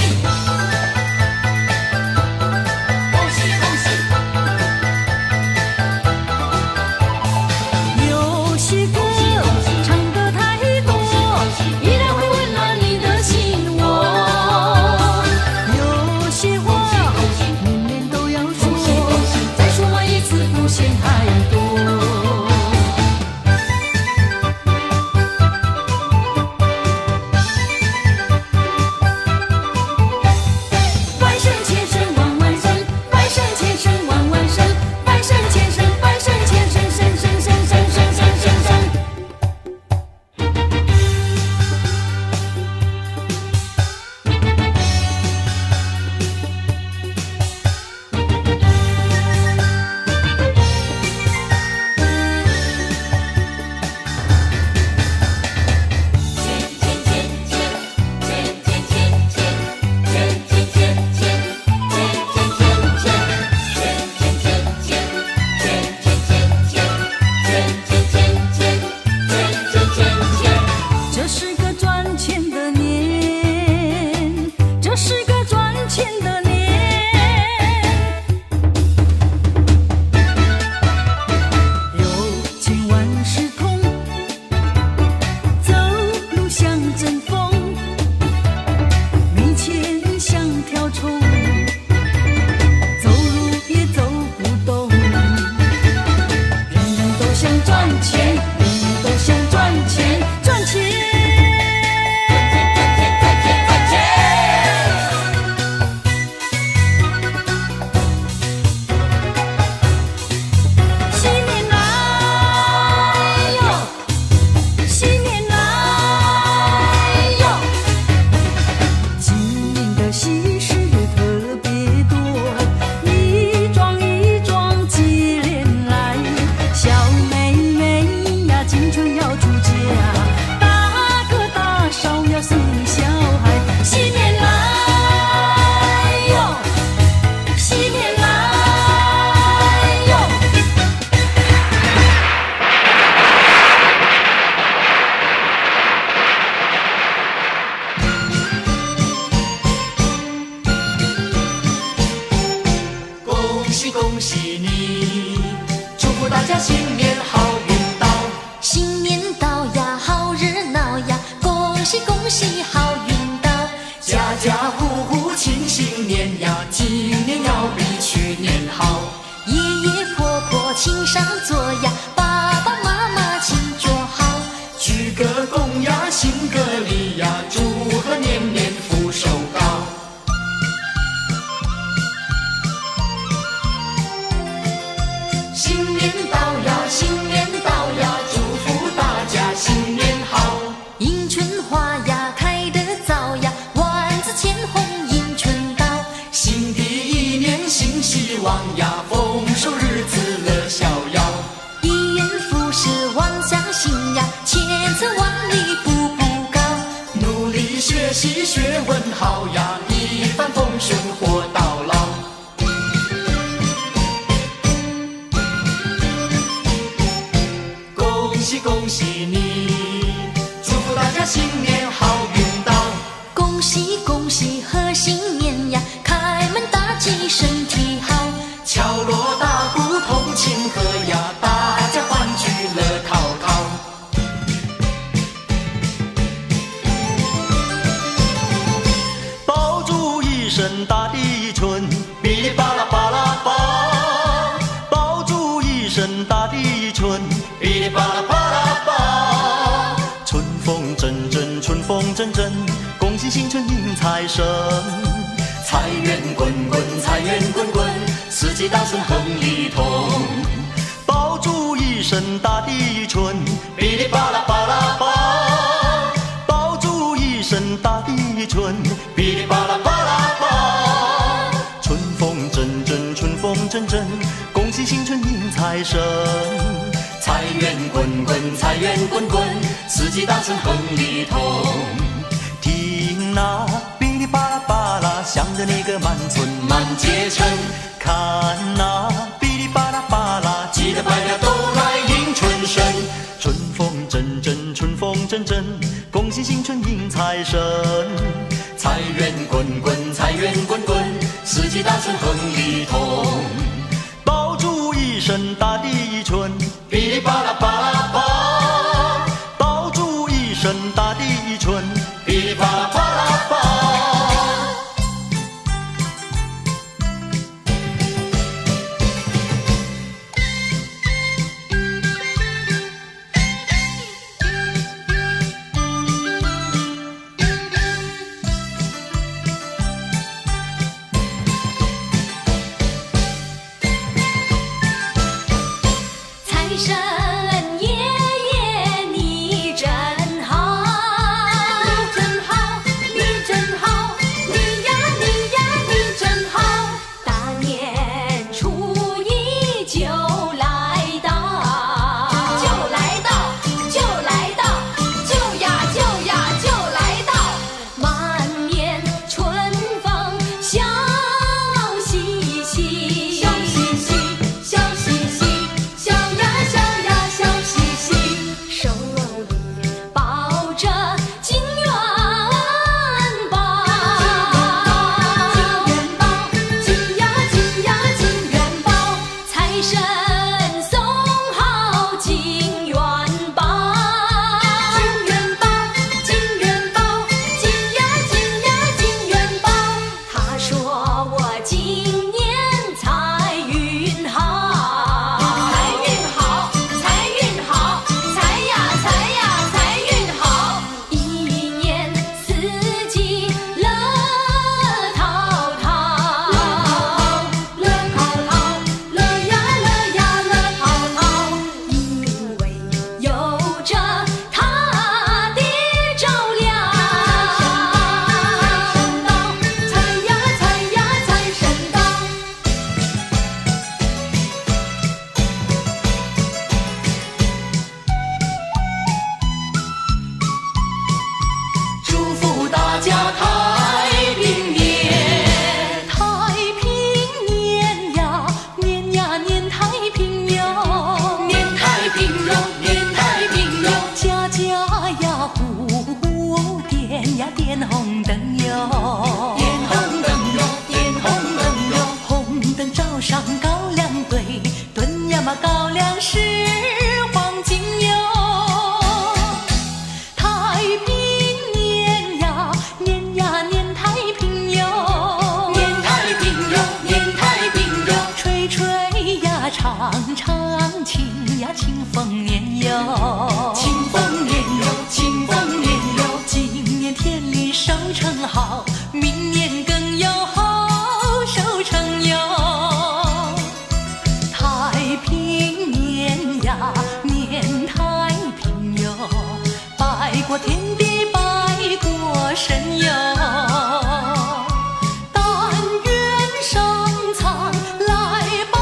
恭喜你，祝福大家新年好运到。新年到呀，好热闹呀，恭喜恭喜好运到。家家户户庆新年呀，今年要比去年好。爷爷婆婆请上座呀，爸爸妈妈请坐好。鞠个躬呀，行个礼呀，祝贺年年福寿高。新年到呀，新年到呀，祝福大家新年好。迎春花呀，开得早呀，万紫千红迎春到。新的一年新希望呀，丰收日子乐逍遥。一元复始望乡行呀，千次万里步步高。努力学习学问好呀，一帆风顺活到老。恭喜恭喜你，祝福大家新年好运到。恭喜恭喜贺新年呀，开门大吉身体好。敲锣打鼓同庆贺呀，大家欢聚乐陶陶。爆竹一声大地春，噼里啪啦啪啦啪。爆竹一声大地春，噼里啪啦啪啦啪。春风阵阵春风阵阵，恭喜新春迎财神。财源滚滚财源滚滚，四季大顺亨利通。爆竹一声大地春，噼里啪啦啪啦啪。爆竹一声大地春，噼里啪啦啪啦啪。春风阵阵春风阵阵，恭喜新春迎财神。财源滚滚财源滚滚，四季大顺亨利通。听那噼里啪啦啪啦响的那个满村满街城，看那噼里啪啦啪啦记得拜了都来迎春神。春风阵阵春风阵阵，恭喜新春迎财神。财源滚滚财源滚滚，四季大顺亨利通。爆竹一声大地春，噼里啪啦啪啦啪。爆竹一声大地春，噼里啪啦啪啦啪。财神爷爷你真好，你真好，你真好，你呀你呀你真好。大年初一就来到，就来到，就来到，就呀就呀就来到。满面春风笑嘻嘻，笑嘻嘻，笑嘻嘻。笑呀笑呀笑嘻嘻，手里抱着金元宝，金元宝，金呀金呀金元宝，财神送好金元宝，金元宝，金元宝，金呀金呀金元宝。他说我今年财运好。财运好，财运好，财呀财呀财运好，一年四季乐陶陶，乐陶陶，乐呀乐呀乐陶陶，因为有着他的照亮。财呀财呀财神到。祝福大家太平年。太平年呀，年呀年太平哟，年太平哟，年太平哟。家家呀户点呀点红灯哟，点红灯哟，点红灯哟。红灯照上高高粱是黄金哟。太平年呀年呀年太平哟，年太平哟，年太平哟，吹吹呀长长情呀清丰年哟，清丰年哟，清丰年哟，今年田里收成好，明年更有好收成哟。太平年呀年太平哟，拜过天地拜过神哟，但愿上苍来保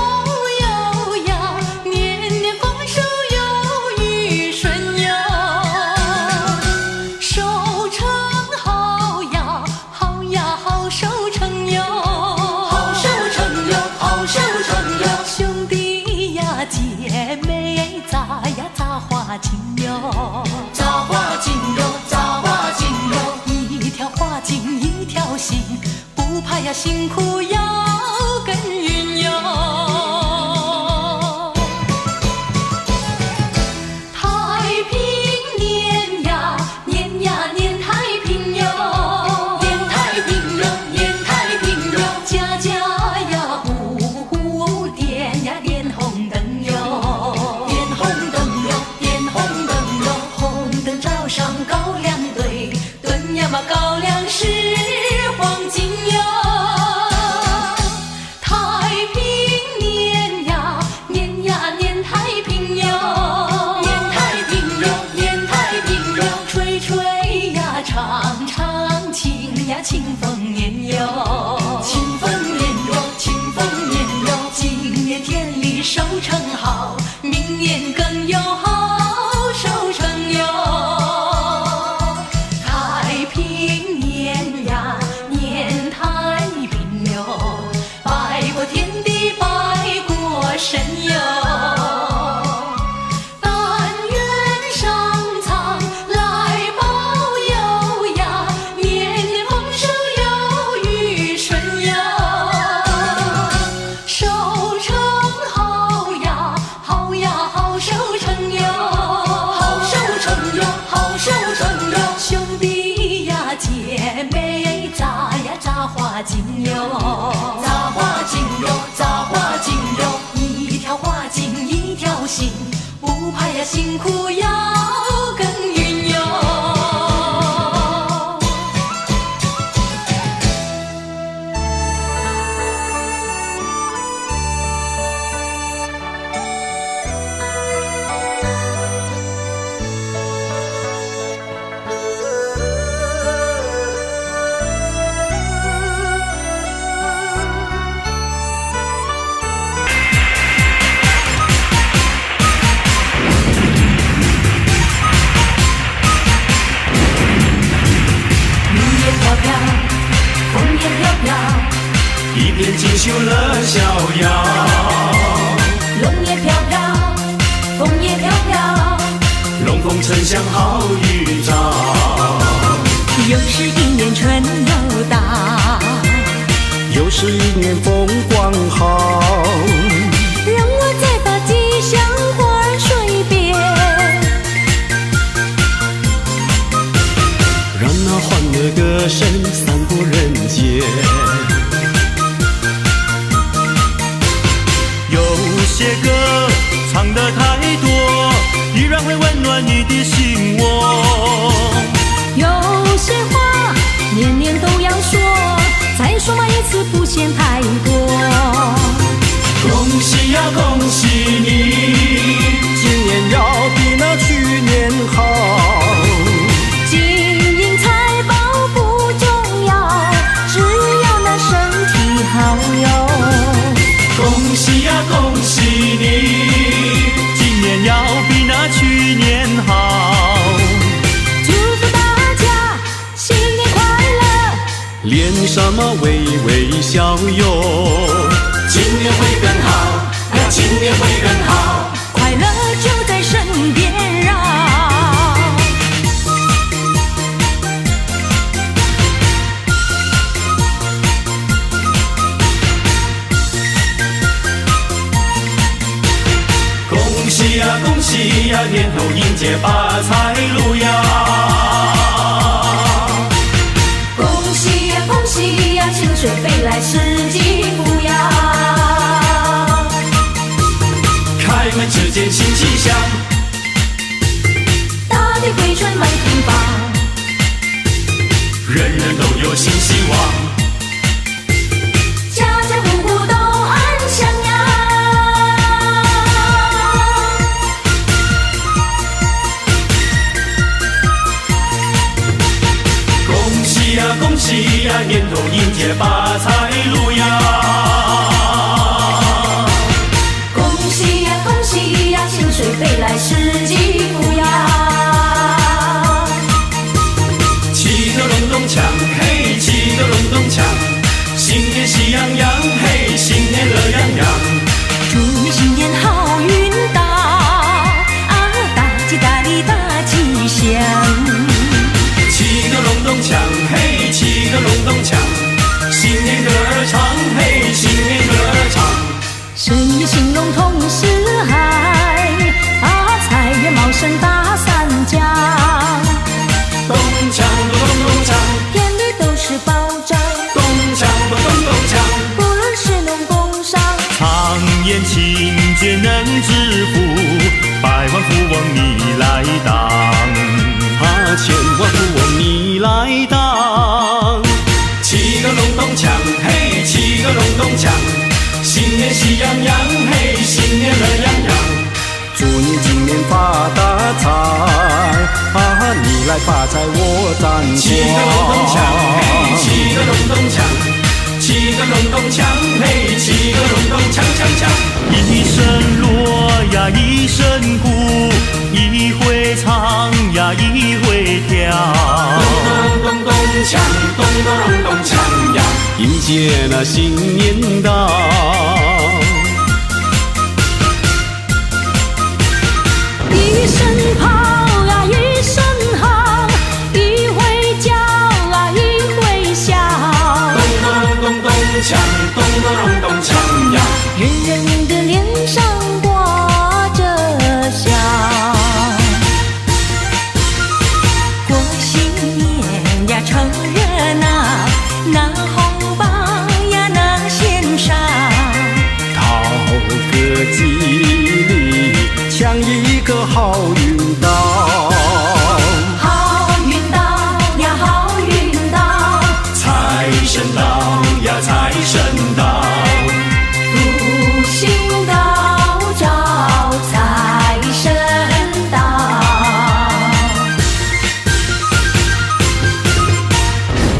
佑呀，年年丰收有余顺哟，收成好呀好呀好收成哟，好收成哟，好收成哟，兄弟呀姐妹咋呀咋花金哟，扎花金哟，扎花金哟，一条花茎一条心，不怕呀辛苦要耕耘哟。太平年呀年呀年太平哟，年太平哟，年太平哟，家家呀户户点呀点红灯哟，点红灯哟，点红灯哟，红灯照上高粱堆，炖呀嘛高粱是黄金哟。太平年呀年呀年太平哟，年太平哟，年太平哟，吹吹呀长长情呀清丰年哟，清丰年哟，清丰年哟，今年田里收成好，明年更有好收成哟。太平年呀年太平哟，拜过天地拜过神哟，但愿上苍来保佑呀，年年丰收有余顺哟，收成好呀好呀好收成哟，好收成哟，好收成哟，兄弟呀姐妹咋呀咋花金哟，扎花金哟，扎花金哟，一条花茎一条心，不怕呀辛苦要耕耘哟。云也飘飘，风也飘飘，一片锦绣乐逍遥。龙也飘飘，风也飘飘，龙凤呈祥好预兆，又是一年春又到，又是一年风光好。让我再把吉祥话儿说一遍。让那欢乐歌声散布人间。有些歌唱得太多，依然会温暖你的心窝。有些话年年都要说，再说嘛一次不嫌太多。恭喜呀恭喜你，今年要比那去年好。金银财宝不重要，只要那身体好哟。恭喜呀恭喜你，今年要比那去年好。祝福大家新年快乐，脸上嘛微微笑哟。今年会更好，今年会更好。快乐就在身边绕。喜呀，年头迎接发财路呀！恭喜呀，恭喜呀，清水飞来是吉福呀！开门只见新气象，大地回春满庭芳，人人都有新希望。家家户户都安详呀！恭喜呀，恭喜呀，年头迎接发财路呀！恭喜呀，恭喜呀，清水飞来是吉福呀！七个隆咚锵，嘿，七个隆咚锵，新年喜洋洋，嘿，新年乐洋洋。祝你新年好运到，啊，大吉大利大吉祥。七个隆咚锵，嘿，七个隆咚锵，新年歌儿唱，嘿，新年歌儿唱。生意兴隆同时嗨，啊，财源茂盛大三江。咚锵咚咚咚锵，天里都是保障，咚锵咚咚咚锵。不论是农工商，常言勤俭能致富，百万富翁你来当，千万富翁你来当。七个隆咚锵，嘿，七个隆咚锵，新年喜洋洋，嘿，新年乐洋洋。祝你今年发大财，你来发财我沾光。七个隆咚锵，嘿，七个隆咚锵，七个隆咚锵，嘿，七个隆咚锵锵锵。一声锣呀一声鼓，一回唱呀一回跳，咚咚咚锵，咚咚咚锵呀，迎接那新年到。一声炮啊一声号，一回叫啊一回笑，咚咚咚锵，咚咚咚锵呀，人人的脸上挂着笑。过新年呀凑热闹，拿红包呀拿鲜少，讨个吉利，抢一个好运到。好运到呀好运到，财神到呀财神到，福星到招财神到，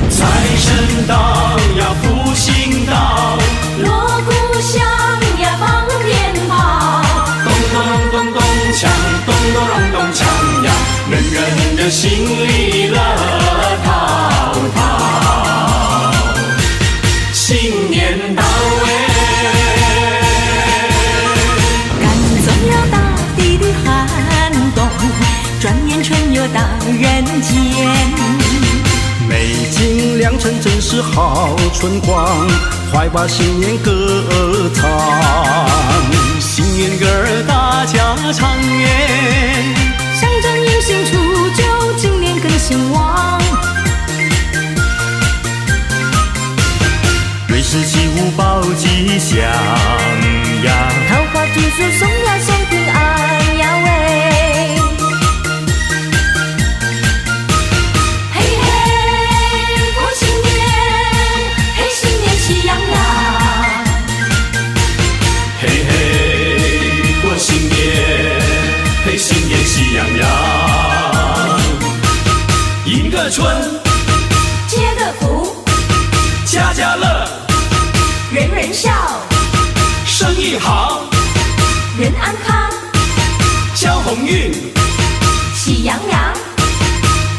财神到呀福星到，锣鼓响呀放鞭炮，咚咚咚咚锵，咚咚咚锵呀，人人的心里乐陶陶。新年到赶走了大地的寒冬，转眼春又到人间。美景良辰真是好春光，快把新年歌唱。新年歌儿大家唱耶，象征迎新除旧，今年更兴旺。瑞士起舞报吉祥呀，桃花祝寿送呀送平安呀喂，嘿嘿过新年，嘿新年喜洋洋，嘿嘿过新年，嘿新年喜洋洋。迎个春，接个福，家家乐，人人笑，生意好，人安康，交鸿运，喜洋洋。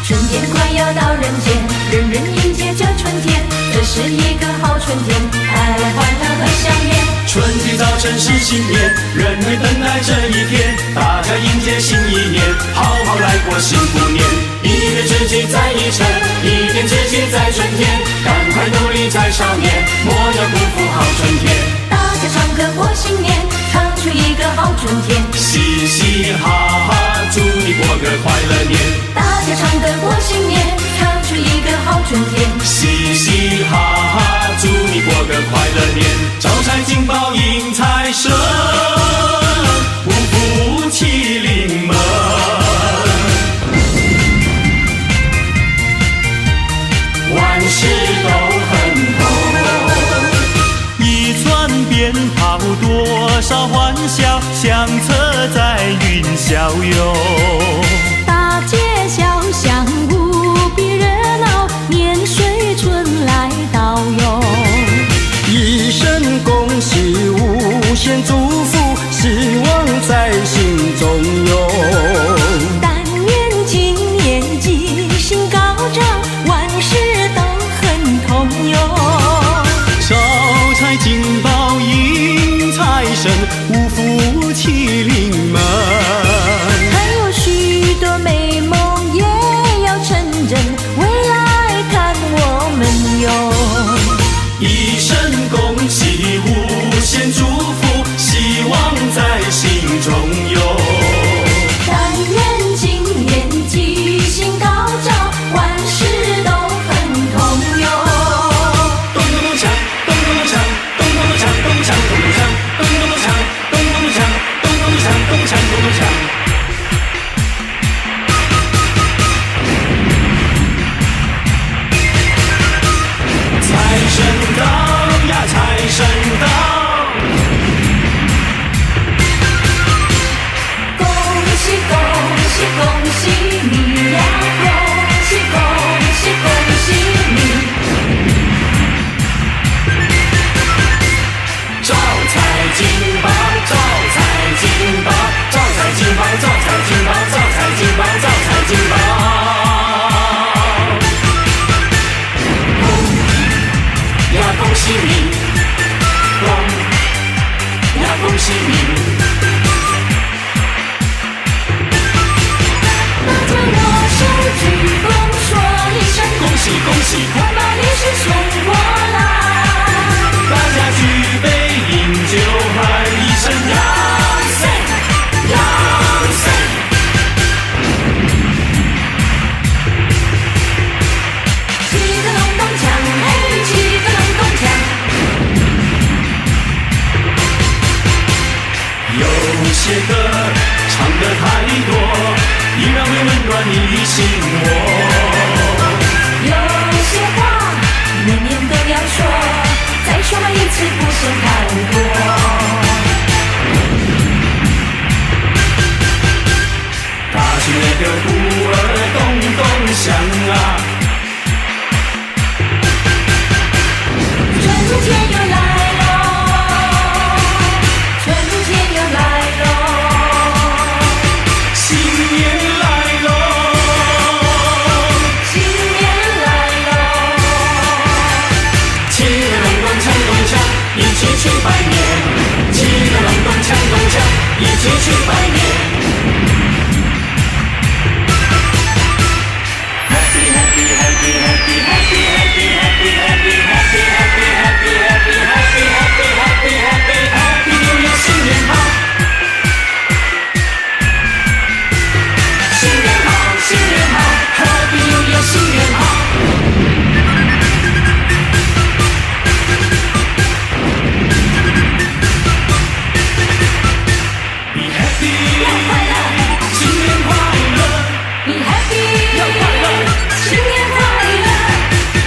春天快要到人间，人人迎接这春天，这是一个好春天，带来欢乐和祥年。春的早晨是新年，人们等待这一天，大家迎接新一年，好好来过幸福年。一月之计在于晨，一天之计在春天，赶快努力在少年，莫要辜负好春天。大家唱歌过新年，唱出一个好春天。嘻嘻哈的年，招财进宝迎财神，五福齐临门。万事都很透，一串鞭炮，多少欢笑，响彻在云霄哟。大街小巷无比热闹，年岁春来到哟。一声恭喜，无限祝福，希望在心中哟。但愿今年吉星高照，万事都很通哟。招财进宝迎财神，五福齐临门。还有许多美梦也要成真，未来看我们哟。一声恭喜，无限祝福，希望在心中有。但愿今年吉星高照，万事都很通哟。咚咚咚锵，咚咚咚锵，咚咚咚锵，咚锵咚咚锵，咚咚咚锵，咚咚咚锵，咚咚咚锵，咚锵咚咚锵。财神到呀，财神到！恭喜恭喜恭喜你呀！恭喜恭喜恭喜你！招财进宝，招财进宝，招财进宝，招财进宝，招财进宝，招财进宝。呀，恭喜你！呀，恭喜你！大家握手鞠躬，说一声恭喜恭喜！快把利是送过来。大家举杯饮酒，喊一声呀塞呀塞！七个隆咚锵，嘿，七个隆咚锵。有些歌唱得太多，依然会温暖你心窝。有些话年年都要说，再说一次不嫌太多。大起那个鼓儿咚咚响啊，春天又来喽，春天又来喽，新年来喽，新年来喽。七个隆咚锵咚锵，一起去拜年。七个隆咚锵咚锵，一起去拜年。Happy happy happy happy happy happy happy happy happy happy happy happy happy happy happy happy happy New Year， 新年好，新年好，新年好 ，Happy New Year， 新年好。Be happy， 要快乐，新年快乐， Be happy， 要快乐，新年快乐。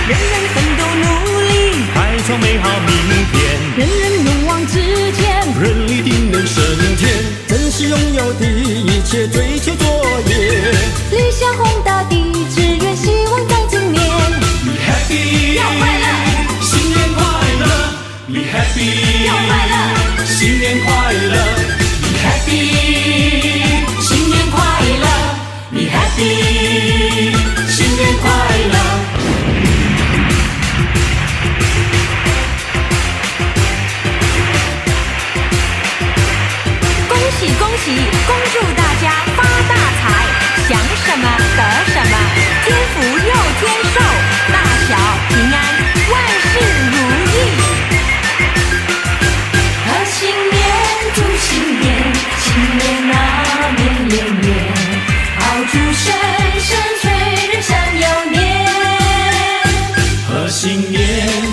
人人奋斗努力，开创美好明天，人人勇往直前。人力定能升天，珍惜拥有的一切，追求卓越。理想宏大的志愿，希望在今年。 Be happy， 要快乐，新年快乐。Be happy， 要快乐，新年快乐。Be happy， 新年快乐。Be happy， 新年快乐。恭喜恭喜，恭祝大家发大财，想什么得什么，天福又天寿，大小平安，万事如意。贺新年，祝新年，新年啊年年年，好祝生生催人想要年。贺新年，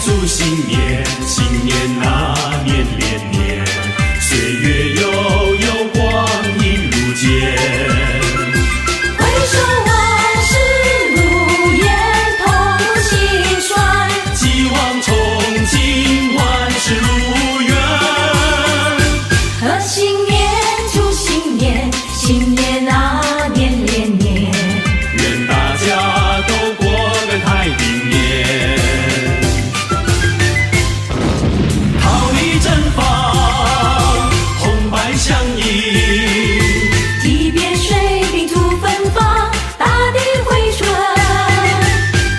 祝新年，新年啊，年连年，岁月悠悠，光阴如箭。回首往事如烟，同心酸。继往憧憬，万事如愿。贺新年，祝新年，新年啊，年连年。愿大家都过个太平年。桃李正芳，红白相迎。堤边水冰土芬芳，大地回春。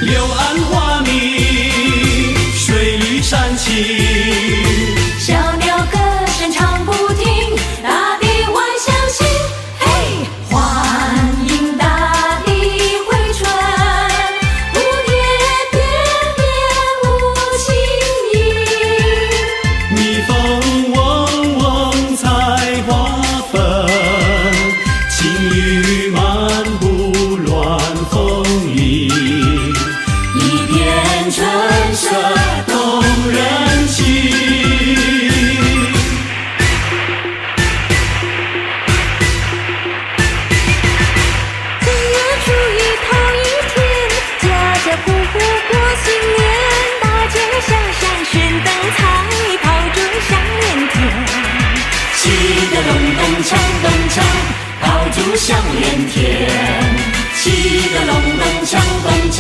柳暗花明，水绿山青。小鸟歌声唱不停，大地万象新。嘿，欢迎大地回春，蝴蝶翩翩舞轻盈。蜜蜂嗡嗡采花粉，轻雨漫步乱风里。一片春色动人情。正月初一头一天，家家户户过新年，大街小巷悬灯彩，炮竹响连天。气得隆咚锵咚锵，炮竹响连天。气得隆咚锵咚锵，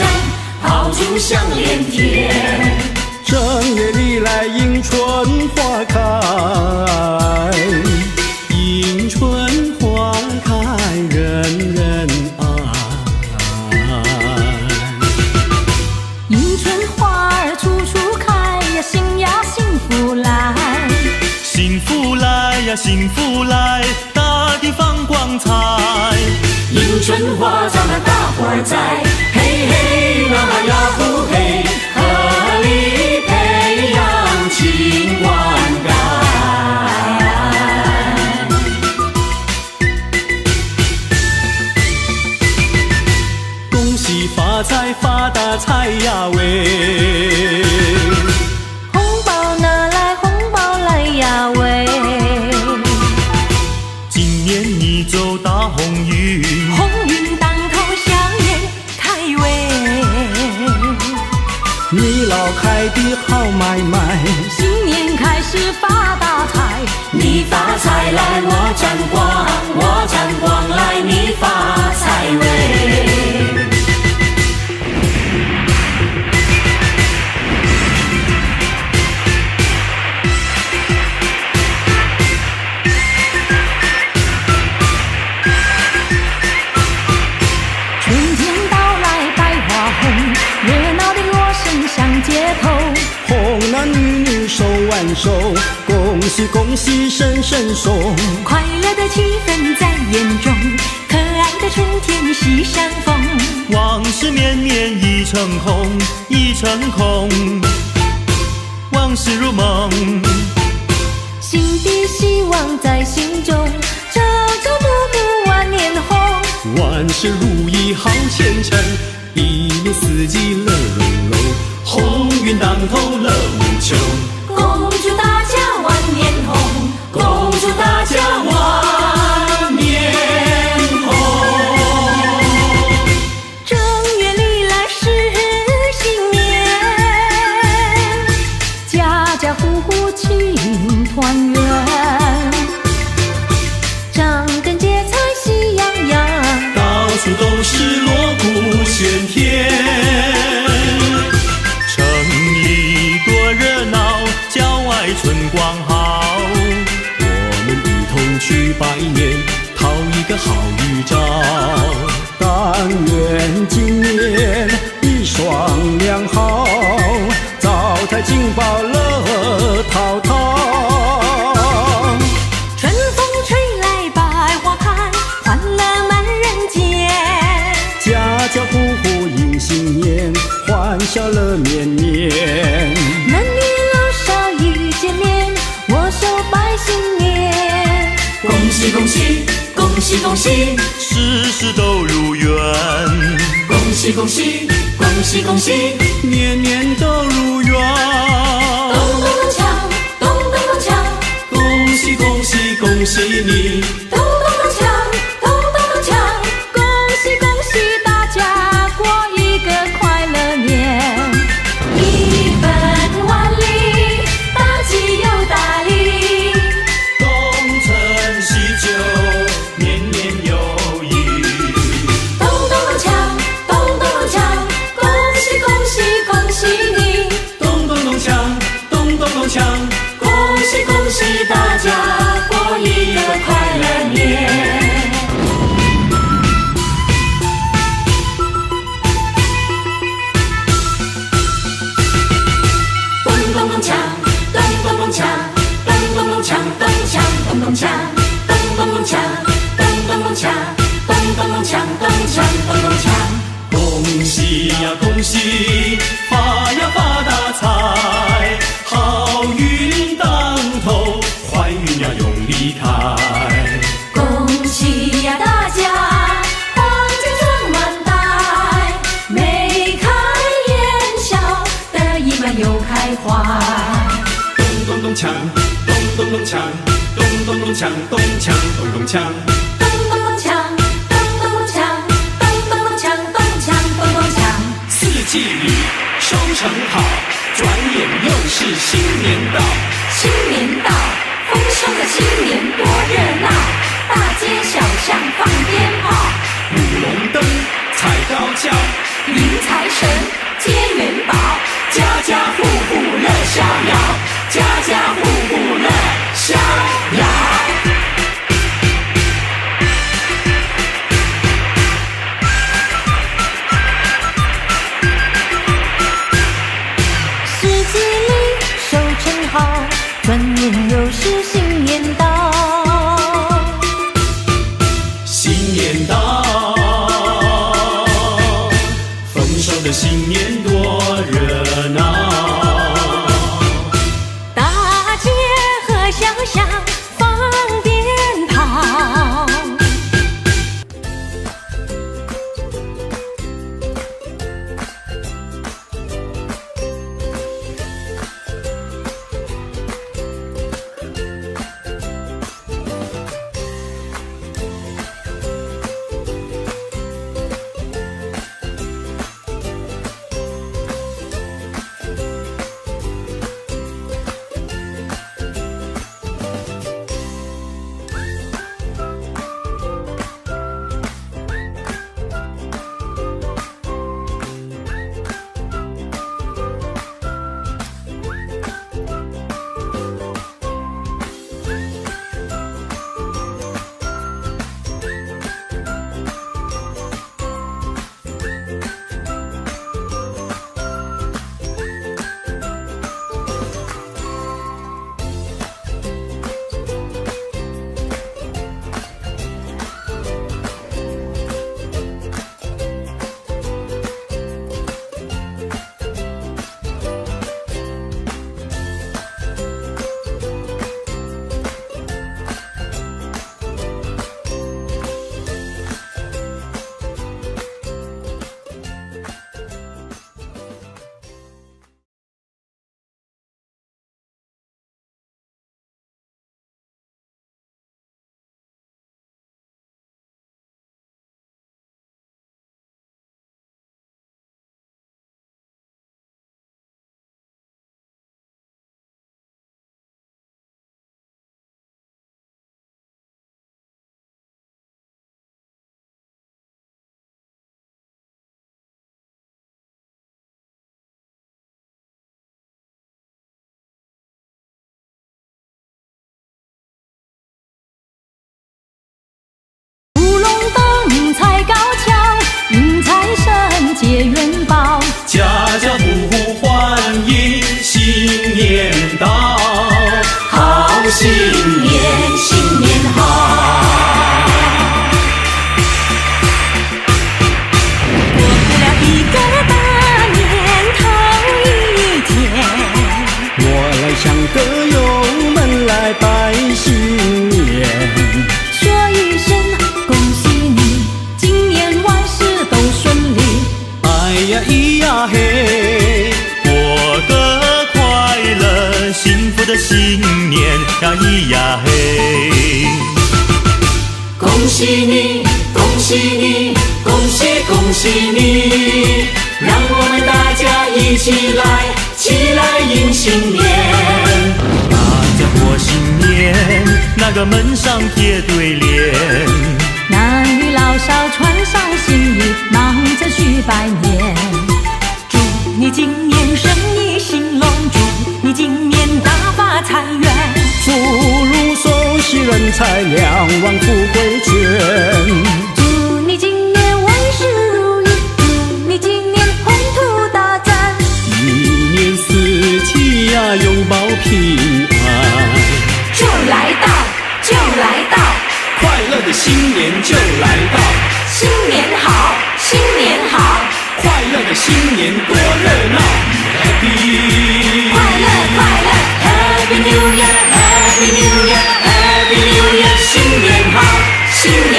炮竹响连天。正月里来迎春花开，迎春花开人人爱。迎春花儿处处开呀，新呀幸福来。幸福来呀，幸福来，大地放光彩。迎春花咱们大伙儿栽，嘿嘿啦啦呀呼嘿，合力培养情灌溉。恭喜发财发大财呀喂！红包拿来，红包来呀喂！今年你走大鸿运，鸿运当头，笑颜开胃。你老开的好买卖，新年开始发大财，你发财来，我沾光，我沾光来，你发财喂。春天到来百花红，热闹的锣声响街头。红男绿女手挽手，恭喜恭喜声声送。快乐的气氛在眼中，可爱的春天喜相逢。往事绵绵已成空，已成空，往事如梦。新的希望在心中，朝朝暮暮万年红。万事如意好前程，一年四季乐融融，鸿运当头乐无穷，恭祝大家万年红，恭祝大家万年红。正月里来是新年，家家户户庆团圆。张灯结彩喜洋洋，到处都是锣鼓喧天。城里多热闹，郊外春光好。我们一同去拜年，讨一个好预兆。但愿今年一双良好，招财进宝乐陶陶。春风吹来百花开，欢乐满人间。家家户户迎新年，欢笑乐绵绵。男女老少一见面，握手拜新年。恭喜恭喜恭喜恭喜，事事都如愿。恭喜恭喜恭喜恭喜，年年都如愿。咚咚锵，喜你！咚咚咚锵，咚咚咚锵，恭喜恭喜大家过一个快乐年，一本万利，大吉又大利，东成西就，年年有余。咚咚咚锵，咚咚咚锵，恭喜恭喜恭喜你，咚咚咚锵，咚咚咚锵，恭喜恭喜大家过一个快乐年。咚咚咚锵，咚咚咚锵，咚咚咚锵，咚锵咚咚锵，咚咚咚锵，咚咚咚锵，咚咚咚锵，咚锵咚咚锵。恭喜呀恭喜，发呀发大财，好运当头，坏运呀用力抬。恭喜呀大家，黄金装满袋，眉开眼笑，得意满又开怀。咚咚咚锵，咚咚咚锵，咚咚咚锵，咚锵咚咚锵。咚咚咚锵，咚咚咚锵，咚咚咚锵，咚锵咚咚锵。四季里收成好，转眼又是新年到。新年到，丰收的新年多热闹，大街小巷放鞭炮，舞龙灯，踩高跷，迎财神，接元宝，家家户户乐逍遥，家家户户乐逍遥。四季里收成好，转眼又是新年到。新年到，丰收的新年多热闹。大街和小巷放鞭炮，舞龙灯，踩高跷，迎财神，接元宝，家家户户欢迎新年到，好新年，新年好。过不了一个大年头一天，我来向歌友们来拜新年。说一声恭喜你，今年万事都顺利。哎呀咿呀嘿，过个快乐幸福的新年呀咿呀嘿！恭喜你，恭喜你，恭喜恭喜你！让我们大家一起来迎新年。大家过新年，那个门上贴对联。男女老少穿上新衣，忙着许百年。祝你今年生意兴隆，祝你今年大发财源，福禄寿喜人财两旺富贵全。祝你今年万事如意，祝你今年宏图大展，一年四季呀拥抱平安。就来到，就来到，快乐的新年就来到，新年好，新年好，快乐的新年多热闹 ，Happy 快乐快乐 Happy New Year Happy New Year Happy New Year 新年好，新年